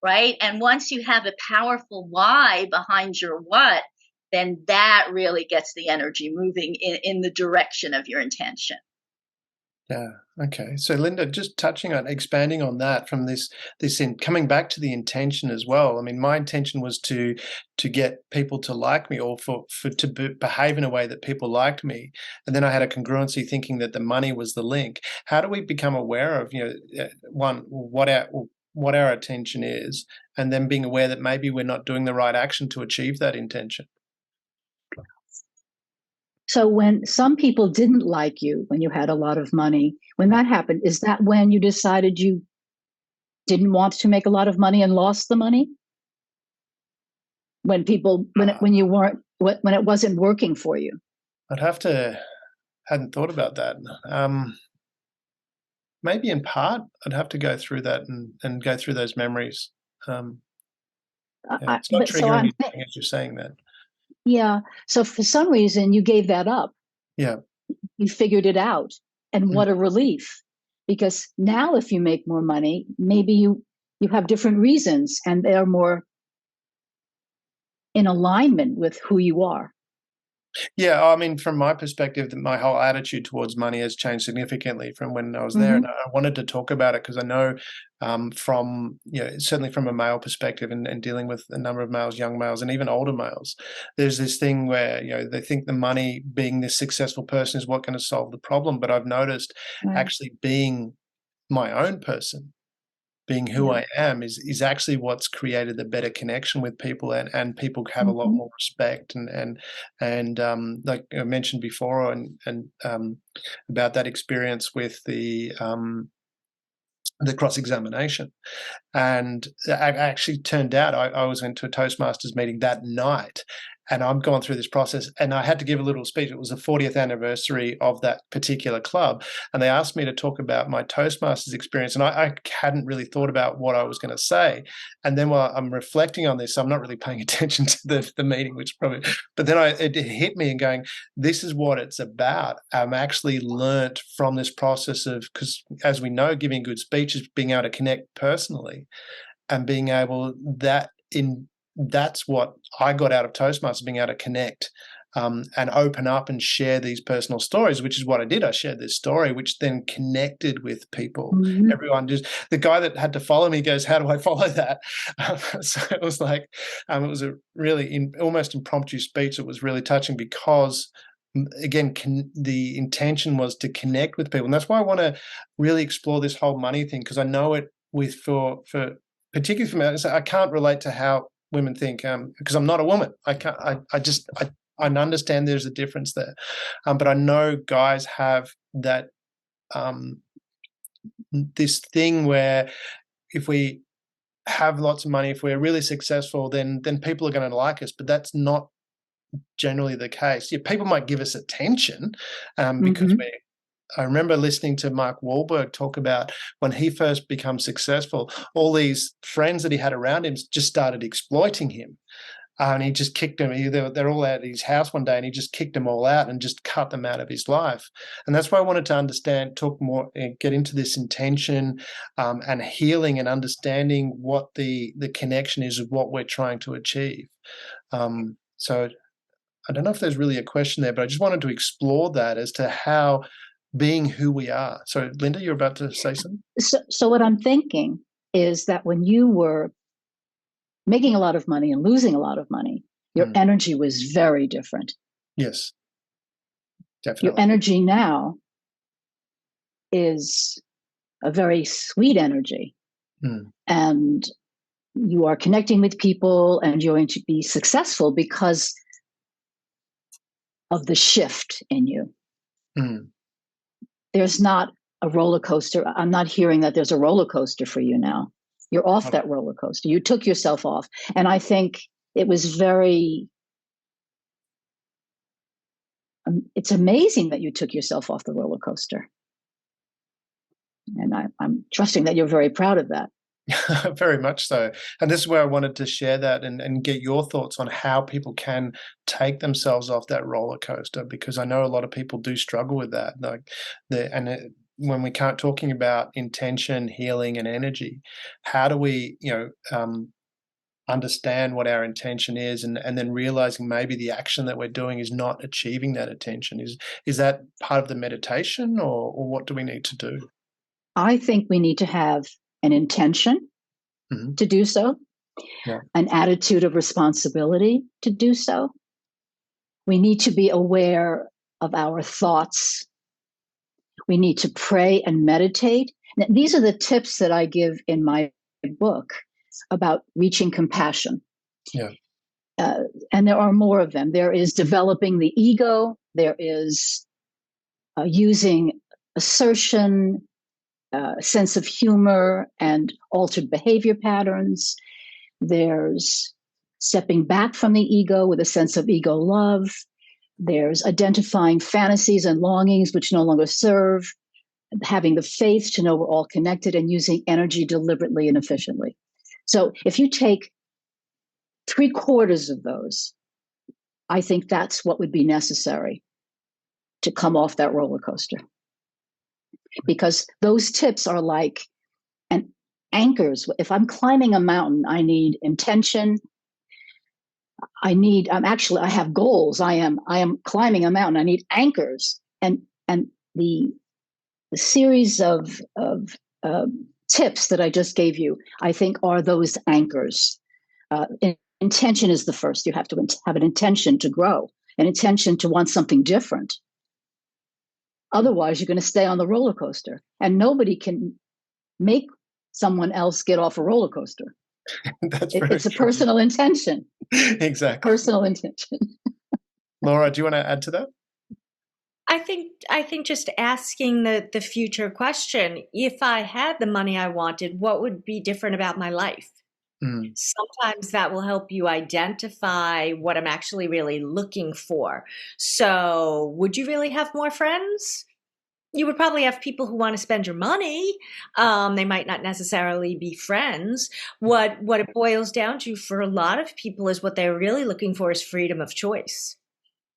right? And once you have a powerful why behind your what, then that really gets the energy moving in the direction of your intention. Yeah. Okay. So, Linda, just expanding on that from coming back to the intention as well. I mean, my intention was to get people to like me, or behave in a way that people liked me, and then I had a congruency thinking that the money was the link. How do we become aware of, one, what our attention is, and then being aware that maybe we're not doing the right action to achieve that intention? So when some people didn't like you when you had a lot of money, when that happened, is that when you decided you didn't want to make a lot of money and lost the money? When it wasn't working for you? Hadn't thought about that. Maybe in part, I'd have to go through that and go through those memories. It's not triggering anything as you're saying that. Yeah. So for some reason, you gave that up. Yeah. You figured it out. And what a relief. Because now if you make more money, maybe you have different reasons and they're more in alignment with who you are. Yeah, I mean, from my perspective, my whole attitude towards money has changed significantly from when I was there. And I wanted to talk about it because I know from, certainly from a male perspective and dealing with a number of males, young males, and even older males, there's this thing where, they think the money, being this successful person, is what going to solve the problem. But I've noticed actually being my own person, being who I am is actually what's created the better connection with people, and people have a lot more respect and like I mentioned before and about that experience with the cross-examination. And it actually turned out I was into a Toastmasters meeting that night, and I'm going through this process, and I had to give a little speech. It was the 40th anniversary of that particular club, and they asked me to talk about my Toastmasters experience, and I hadn't really thought about what I was going to say. And then while I'm reflecting on this, I'm not really paying attention to the meeting, but then it hit me and going, this is what it's about. I'm actually learnt from this process of, because as we know, giving good speech is being able to connect personally, and being able that's what I got out of Toastmasters, being able to connect and open up and share these personal stories, which is what I did. I shared this story, which then connected with people. Everyone the guy that had to follow me goes, how do I follow that? So it was like, it was a really almost impromptu speech. It was really touching because, again, the intention was to connect with people. And that's why I want to really explore this whole money thing, because I know it for particularly for me, I can't relate to how women think, because I'm not a woman. I can't. I understand there's a difference there, but I know guys have that this thing where if we have lots of money, if we're really successful, then people are going to like us. But that's not generally the case. Yeah, people might give us attention because I remember listening to Mark Wahlberg talk about when he first became successful, all these friends that he had around him just started exploiting him. And he just kicked them. They're all at his house one day, and he just kicked them all out and just cut them out of his life. And that's why I wanted to understand, talk more, get into this intention and healing, and understanding what the connection is of what we're trying to achieve. So I don't know if there's really a question there, but I just wanted to explore that as to how being who we are. So, Linda, you're about to say something? So what I'm thinking is that when you were making a lot of money and losing a lot of money, your energy was very different. Yes, definitely. Your energy now is a very sweet energy. And you are connecting with people, and you're going to be successful because of the shift in you. There's not a roller coaster. I'm not hearing that there's a roller coaster for you now. You're off that roller coaster. You took yourself off. And I think it was it's amazing that you took yourself off the roller coaster. And I'm trusting that you're very proud of that. Very much so. And this is where I wanted to share that and get your thoughts on how people can take themselves off that roller coaster, because I know a lot of people do struggle with that. when we can't talking about intention, healing, and energy, how do we, understand what our intention is, and then realizing maybe the action that we're doing is not achieving that intention? Is that part of the meditation, or what do we need to do? I think we need to have an intention to do so, an attitude of responsibility to do so. We need to be aware of our thoughts. We need to pray and meditate. Now, these are the tips that I give in my book about reaching compassion. Yeah. And there are more of them. There is developing the ego. There is using assertion, sense of humor, and altered behavior patterns. There's stepping back from the ego with a sense of ego love. There's identifying fantasies and longings which no longer serve, having the faith to know we're all connected, and using energy deliberately and efficiently. So if you take 3/4 of those, I think that's what would be necessary to come off that roller coaster. Because those tips are like anchors. If I'm climbing a mountain, I need intention. I have goals. I am climbing a mountain. I need anchors. And the series of tips that I just gave you, I think, are those anchors. Intention is the first. You have to have an intention to grow, an intention to want something different. Otherwise, you're going to stay on the roller coaster, and nobody can make someone else get off a roller coaster. It's a personal intention. Exactly. Personal intention. Laura, do you want to add to that? I think just asking the future question, if I had the money I wanted, what would be different about my life? Sometimes that will help you identify what I'm actually really looking for. So would you really have more friends? You would probably have people who want to spend your money. They might not necessarily be friends. What it boils down to for a lot of people is what they're really looking for is freedom of choice,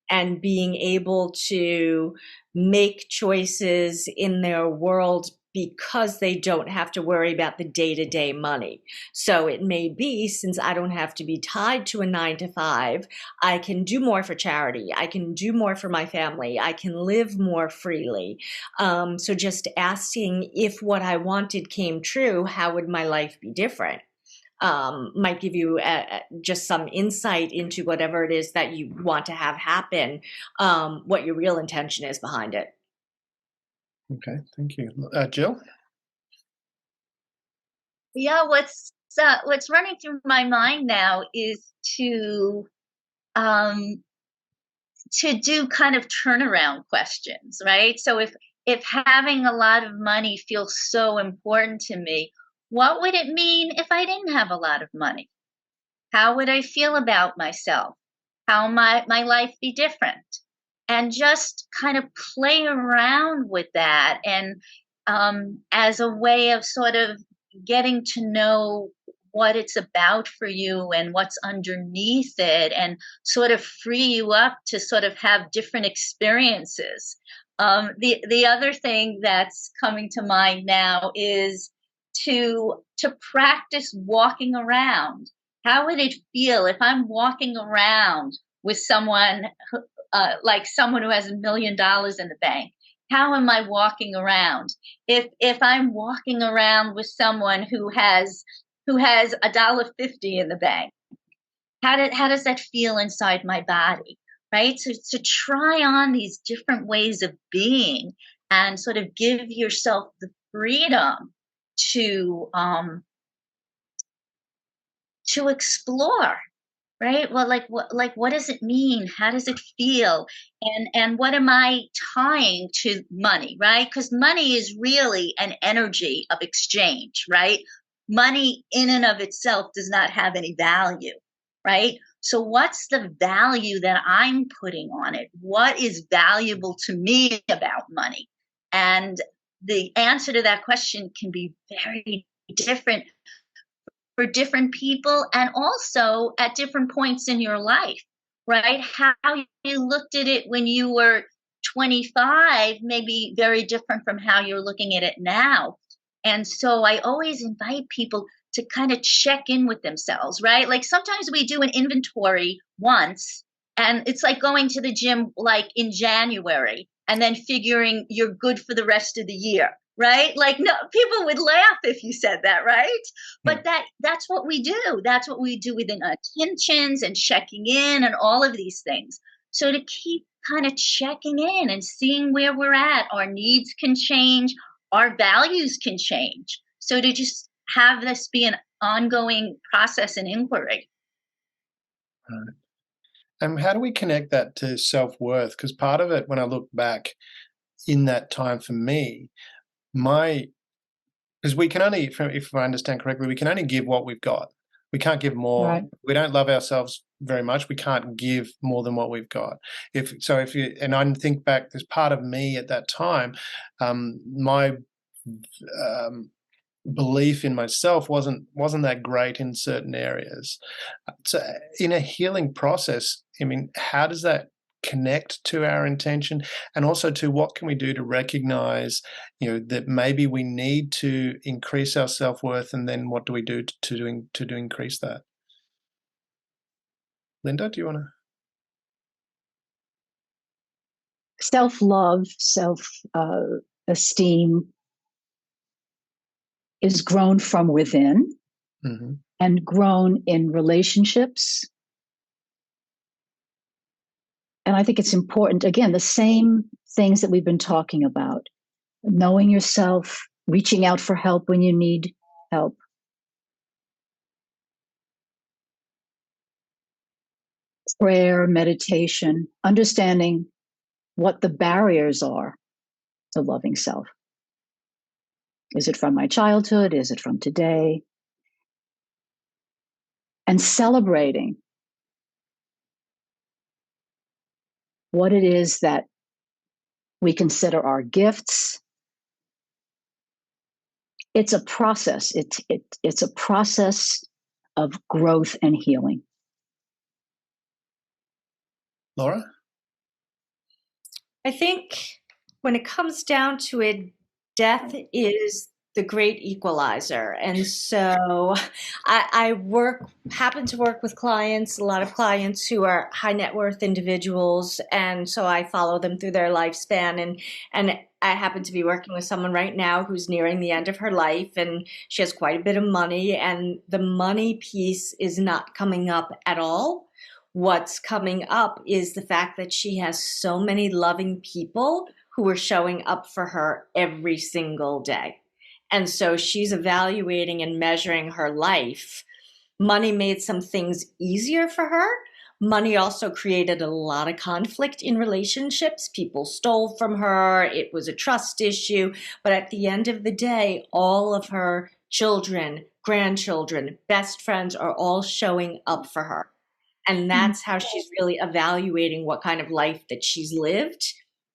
and being able to make choices in their world because they don't have to worry about the day-to-day money. So it may be, since I don't have to be tied to a 9-to-5, I can do more for charity. I can do more for my family. I can live more freely. So just asking, if what I wanted came true, how would my life be different? Might give you just some insight into whatever it is that you want to have happen, what your real intention is behind it. Okay, thank you. Jill? Yeah, what's running through my mind now is to do kind of turnaround questions, right? So if having a lot of money feels so important to me, what would it mean if I didn't have a lot of money? How would I feel about myself? How might my life be different? And just kind of play around with that, and as a way of sort of getting to know what it's about for you and what's underneath it, and sort of free you up to sort of have different experiences. The other thing that's coming to mind now is to practice walking around. How would it feel if I'm walking around with someone like someone who has $1 million in the bank? How am I walking around? If I'm walking around with someone who has $1.50 in the bank, how does that feel inside my body, right? So to try on these different ways of being and sort of give yourself the freedom to explore. Right? Well, what does it mean? How does it feel? And what am I tying to money, right? Because money is really an energy of exchange, right? Money in and of itself does not have any value, right? So what's the value that I'm putting on it? What is valuable to me about money? And the answer to that question can be very different for different people, and also at different points in your life, right? How you looked at it when you were 25 may be very different from how you're looking at it now. And so I always invite people to kind of check in with themselves, right? Like sometimes we do an inventory once, and it's like going to the gym like in January and then figuring you're good for the rest of the year, right? Like, no, people would laugh if you said that, right? But that's what we do. That's what we do with intentions and checking in and all of these things. So to keep kind of checking in and seeing where we're at, our needs can change, our values can change. So to just have this be an ongoing process and inquiry. Right. And how do we connect that to self-worth? Because part of it, when I look back in that time for me, because we can only, if I understand correctly, we can only give what we've got. We can't give more. Right. We don't love ourselves very much. We can't give more than what we've got. And I think back, there's part of me at that time, my belief in myself wasn't that great in certain areas. So in a healing process, I mean, how does that connect to our intention, and also to what can we do to recognize, that maybe we need to increase our self-worth, and then what do we do to increase that? Linda, do you want to? Self-love, self-esteem is grown from within, Mm-hmm. and grown in relationships. And I think it's important, again, the same things that we've been talking about: knowing yourself, reaching out for help when you need help, prayer, meditation, understanding what the barriers are to loving self. Is it from my childhood? Is it from today? And celebrating what it is that we consider our gifts. It's a process. It's a process of growth and healing. Laura? I think when it comes down to it, death is the great equalizer. And so I happen to work with a lot of clients who are high net worth individuals. And so I follow them through their lifespan. And I happen to be working with someone right now who's nearing the end of her life, and she has quite a bit of money, and the money piece is not coming up at all. What's coming up is the fact that she has so many loving people who are showing up for her every single day. And so she's evaluating and measuring her life. Money made some things easier for her. Money also created a lot of conflict in relationships. People stole from her. It was a trust issue. But at the end of the day, all of her children, grandchildren, best friends are all showing up for her. And that's how she's really evaluating what kind of life that she's lived,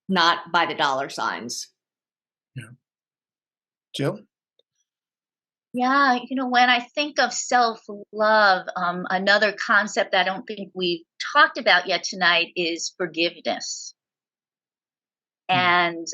not by the dollar signs. Yeah. Jill? Yeah, when I think of self-love, another concept I don't think we've talked about yet tonight is forgiveness. And,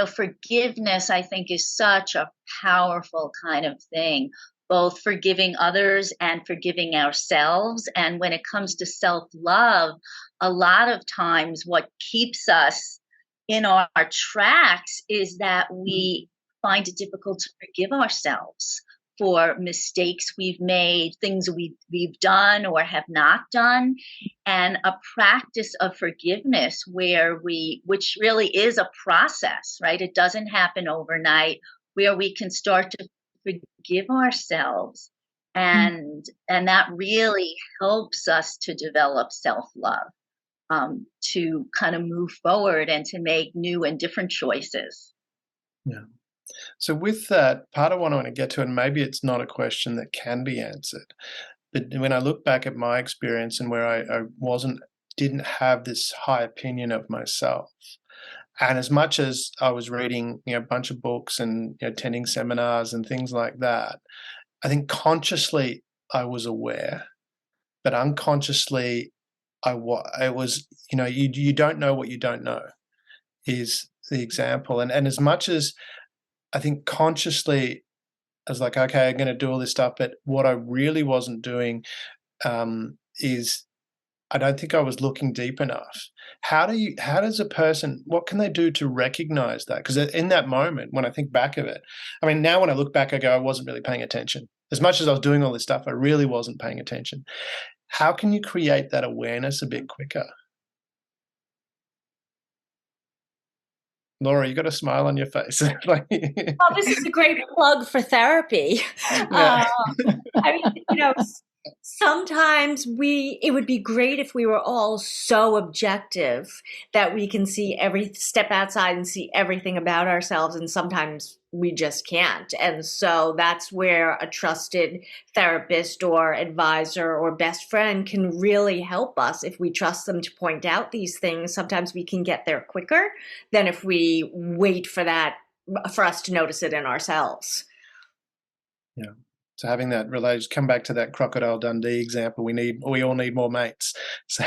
forgiveness, I think, is such a powerful kind of thing, both forgiving others and forgiving ourselves. And when it comes to self-love, a lot of times what keeps us in our tracks is that we find it difficult to forgive ourselves for mistakes we've made, things we've done or have not done, and a practice of forgiveness which really is a process, right? It doesn't happen overnight, where we can start to forgive ourselves, and that really helps us to develop self-love, to kind of move forward and to make new and different choices. Yeah. So with that, part of what I want to get to, and maybe it's not a question that can be answered, but when I look back at my experience and where I didn't have this high opinion of myself, and as much as I was reading, a bunch of books and attending seminars and things like that, I think consciously I was aware, but unconsciously I was, you don't know what you don't know. is the example. And as much as I think consciously I was like, okay, I'm going to do all this stuff, but what I really wasn't doing is I don't think I was looking deep enough. How does a person, what can they do to recognize that? Because in that moment, when I think back of it, I mean, now when I look back, I go, I wasn't really paying attention. As much as I was doing all this stuff, I really wasn't paying attention. How can you create that awareness a bit quicker? Laura, you got a smile on your face. Well, this is a great plug for therapy. Yeah. I mean, sometimes it would be great if we were all so objective that we can see step outside and see everything about ourselves, and sometimes we just can't. And so that's where a trusted therapist or advisor or best friend can really help us. If we trust them to point out these things, sometimes we can get there quicker than if we wait for us to notice it in ourselves. Yeah. So having that related, come back to that Crocodile Dundee example, we all need more mates. So,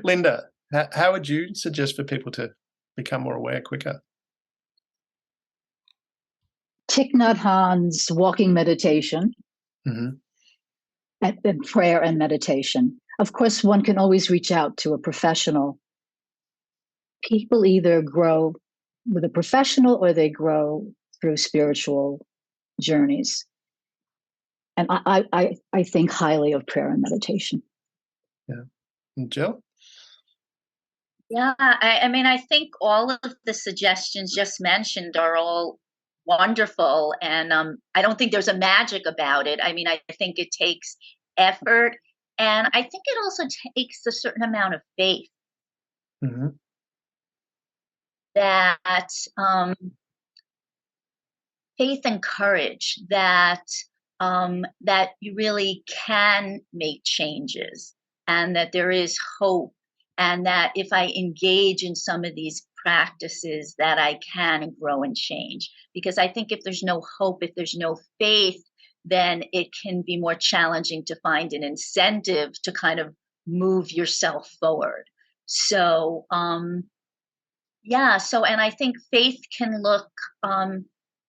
Linda, how would you suggest for people to become more aware quicker? Thich Nhat Hanh's walking meditation, and prayer and meditation. Of course, one can always reach out to a professional. People either grow with a professional or they grow through spiritual journeys. And I think highly of prayer and meditation. Yeah. And Jill? Yeah, I mean, I think all of the suggestions just mentioned are all wonderful. And I don't think there's a magic about it. I mean, I think it takes effort. And I think it also takes a certain amount of faith. Mm-hmm. That faith and courage that that you really can make changes, and that there is hope, and that if I engage in some of these practices that I can grow and change. Because I think if there's no hope, if there's no faith, then it can be more challenging to find an incentive to kind of move yourself forward. So and I think faith can look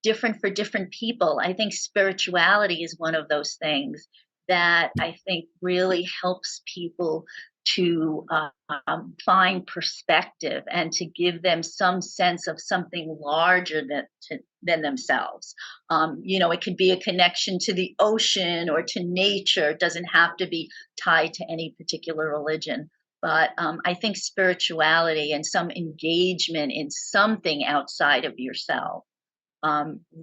different for different people. I think spirituality is one of those things that I think really helps people to find perspective and to give them some sense of something larger than themselves. It could be a connection to the ocean or to nature. It doesn't have to be tied to any particular religion. But I think spirituality and some engagement in something outside of yourself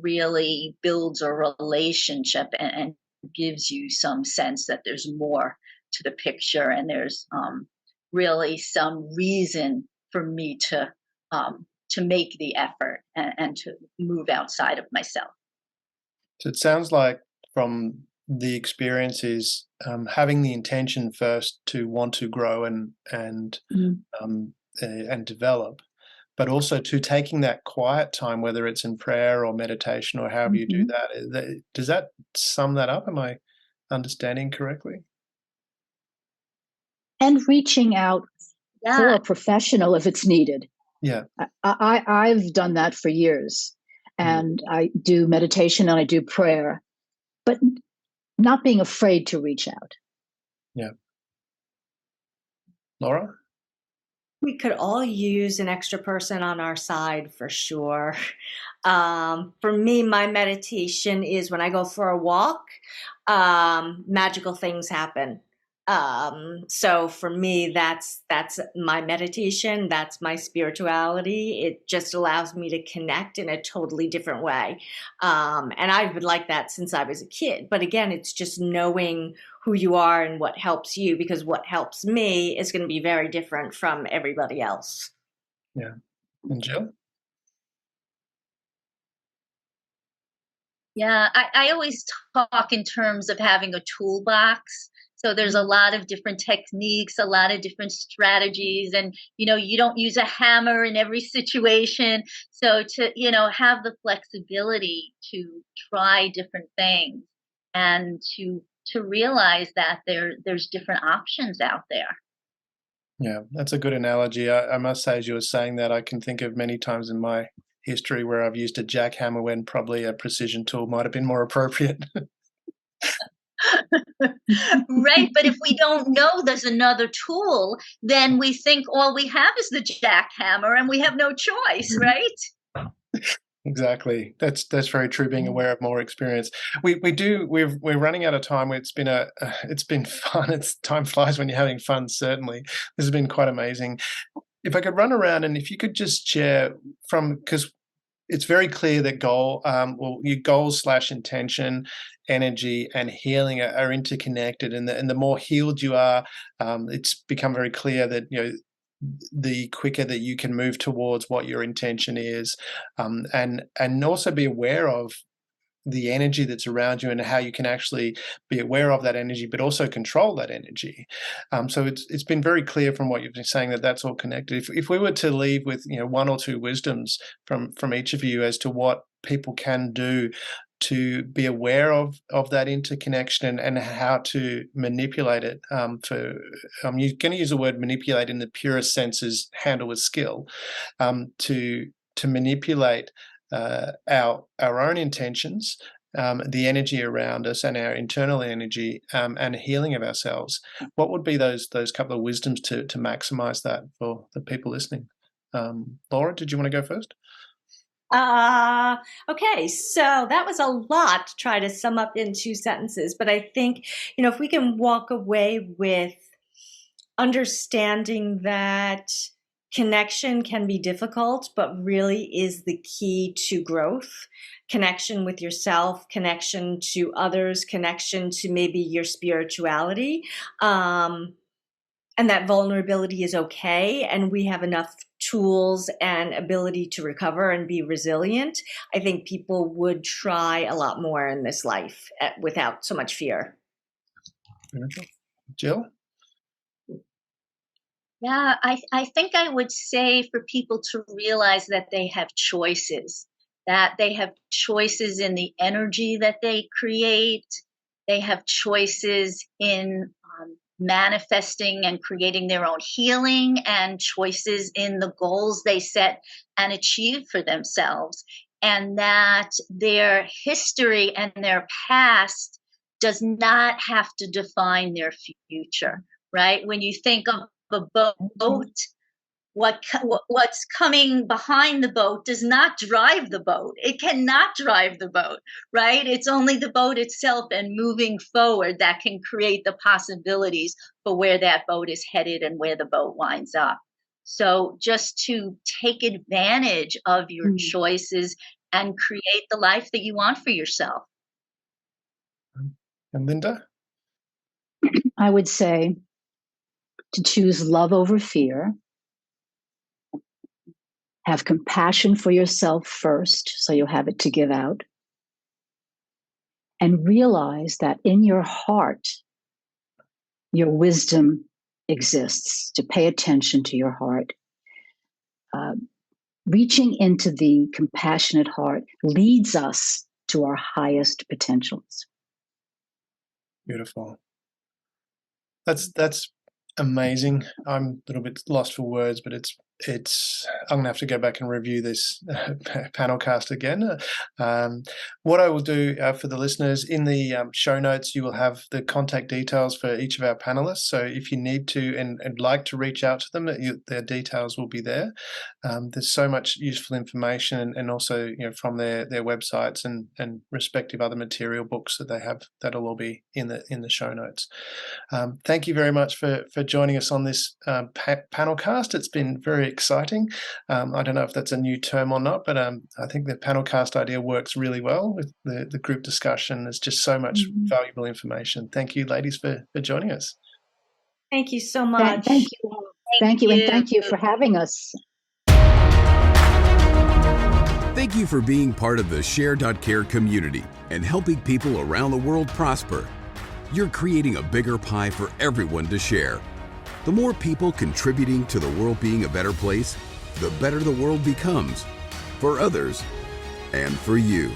really builds a relationship and gives you some sense that there's more to the picture, and there's really some reason for me to make the effort and to move outside of myself. So it sounds like from the experience is having the intention first to want to grow and develop, but also to taking that quiet time, whether it's in prayer or meditation or however you do that. Does that sum that up? Am I understanding correctly? And reaching out for a professional if it's needed. Yeah. I've done that for years, and I do meditation and I do prayer, but not being afraid to reach out. Yeah. Laura? We could all use an extra person on our side for sure. For me, my meditation is when I go for a walk, magical things happen. So for me, that's my meditation. That's my spirituality. It just allows me to connect in a totally different way. And I've been like that since I was a kid. But again, it's just knowing who you are and what helps you, because what helps me is going to be very different from everybody else. Yeah. And Jill? Yeah, I always talk in terms of having a toolbox. So there's a lot of different techniques, a lot of different strategies, and you don't use a hammer in every situation. So to have the flexibility to try different things and to realize that there's different options out there. Yeah, that's a good analogy. I must say, as you were saying that, I can think of many times in my history where I've used a jackhammer when probably a precision tool might have been more appropriate. Right, but if we don't know there's another tool, then we think all we have is the jackhammer and we have no choice, right? Exactly. That's very true. Being aware of more experience. We're running out of time. It's been fun. Time flies when you're having fun. Certainly, this has been quite amazing. If I could run around and if you could just share because it's very clear that your goals / intention, energy, and healing are interconnected, and the more healed you are, it's become very clear that the quicker that you can move towards what your intention is, and also be aware of the energy that's around you and how you can actually be aware of that energy, but also control that energy. So it's been very clear from what you've been saying that that's all connected. If we were to leave with one or two wisdoms from each of you as to what people can do to be aware of that interconnection and how to manipulate it. I'm going to use the word manipulate in the purest sense as handle with skill, to manipulate our own intentions, the energy around us, and our internal energy, and healing of ourselves. What would be those couple of wisdoms to maximize that for the people listening? Laura, did you want to go first? Okay, so that was a lot to try to sum up in 2 sentences, but I think, if we can walk away with understanding that connection can be difficult, but really is the key to growth. Connection with yourself, connection to others, connection to maybe your spirituality. And that vulnerability is okay, and we have enough tools and ability to recover and be resilient. I think people would try a lot more in this life without so much fear. Jill? Yeah, I think I would say for people to realize that they have choices, that they have choices in the energy that they create. They have choices in manifesting and creating their own healing, and choices in the goals they set and achieve for themselves. And that their history and their past does not have to define their future, right? When you think of a boat, what's coming behind the boat does not drive the boat. It cannot drive the boat, right? It's only the boat itself and moving forward that can create the possibilities for where that boat is headed and where the boat winds up. So just to take advantage of your choices and create the life that you want for yourself. And Linda? I would say to choose love over fear. Have compassion for yourself first, so you'll have it to give out. And realize that in your heart, your wisdom exists, to pay attention to your heart. Reaching into the compassionate heart leads us to our highest potentials. Beautiful. That's amazing. I'm a little bit lost for words, but I'm going to have to go back and review this panelcast again. What I will do for the listeners, in the show notes, you will have the contact details for each of our panelists. So if you need to and like to reach out to them, their details will be there. There's so much useful information, and also from their websites and respective other material books that they have, that'll all be in the show notes. Thank you very much for joining us on this panelcast. It's been very exciting. I don't know if that's a new term or not, but I think the panelcast idea works really well with the group discussion. There's just so much valuable information. Thank you, ladies, for joining us. Thank you so much. Thank you. Thank you, and thank you for having us. Thank you for being part of the Share.Care community and helping people around the world prosper. You're creating a bigger pie for everyone to share. The more people contributing to the world being a better place, the better the world becomes, for others and for you.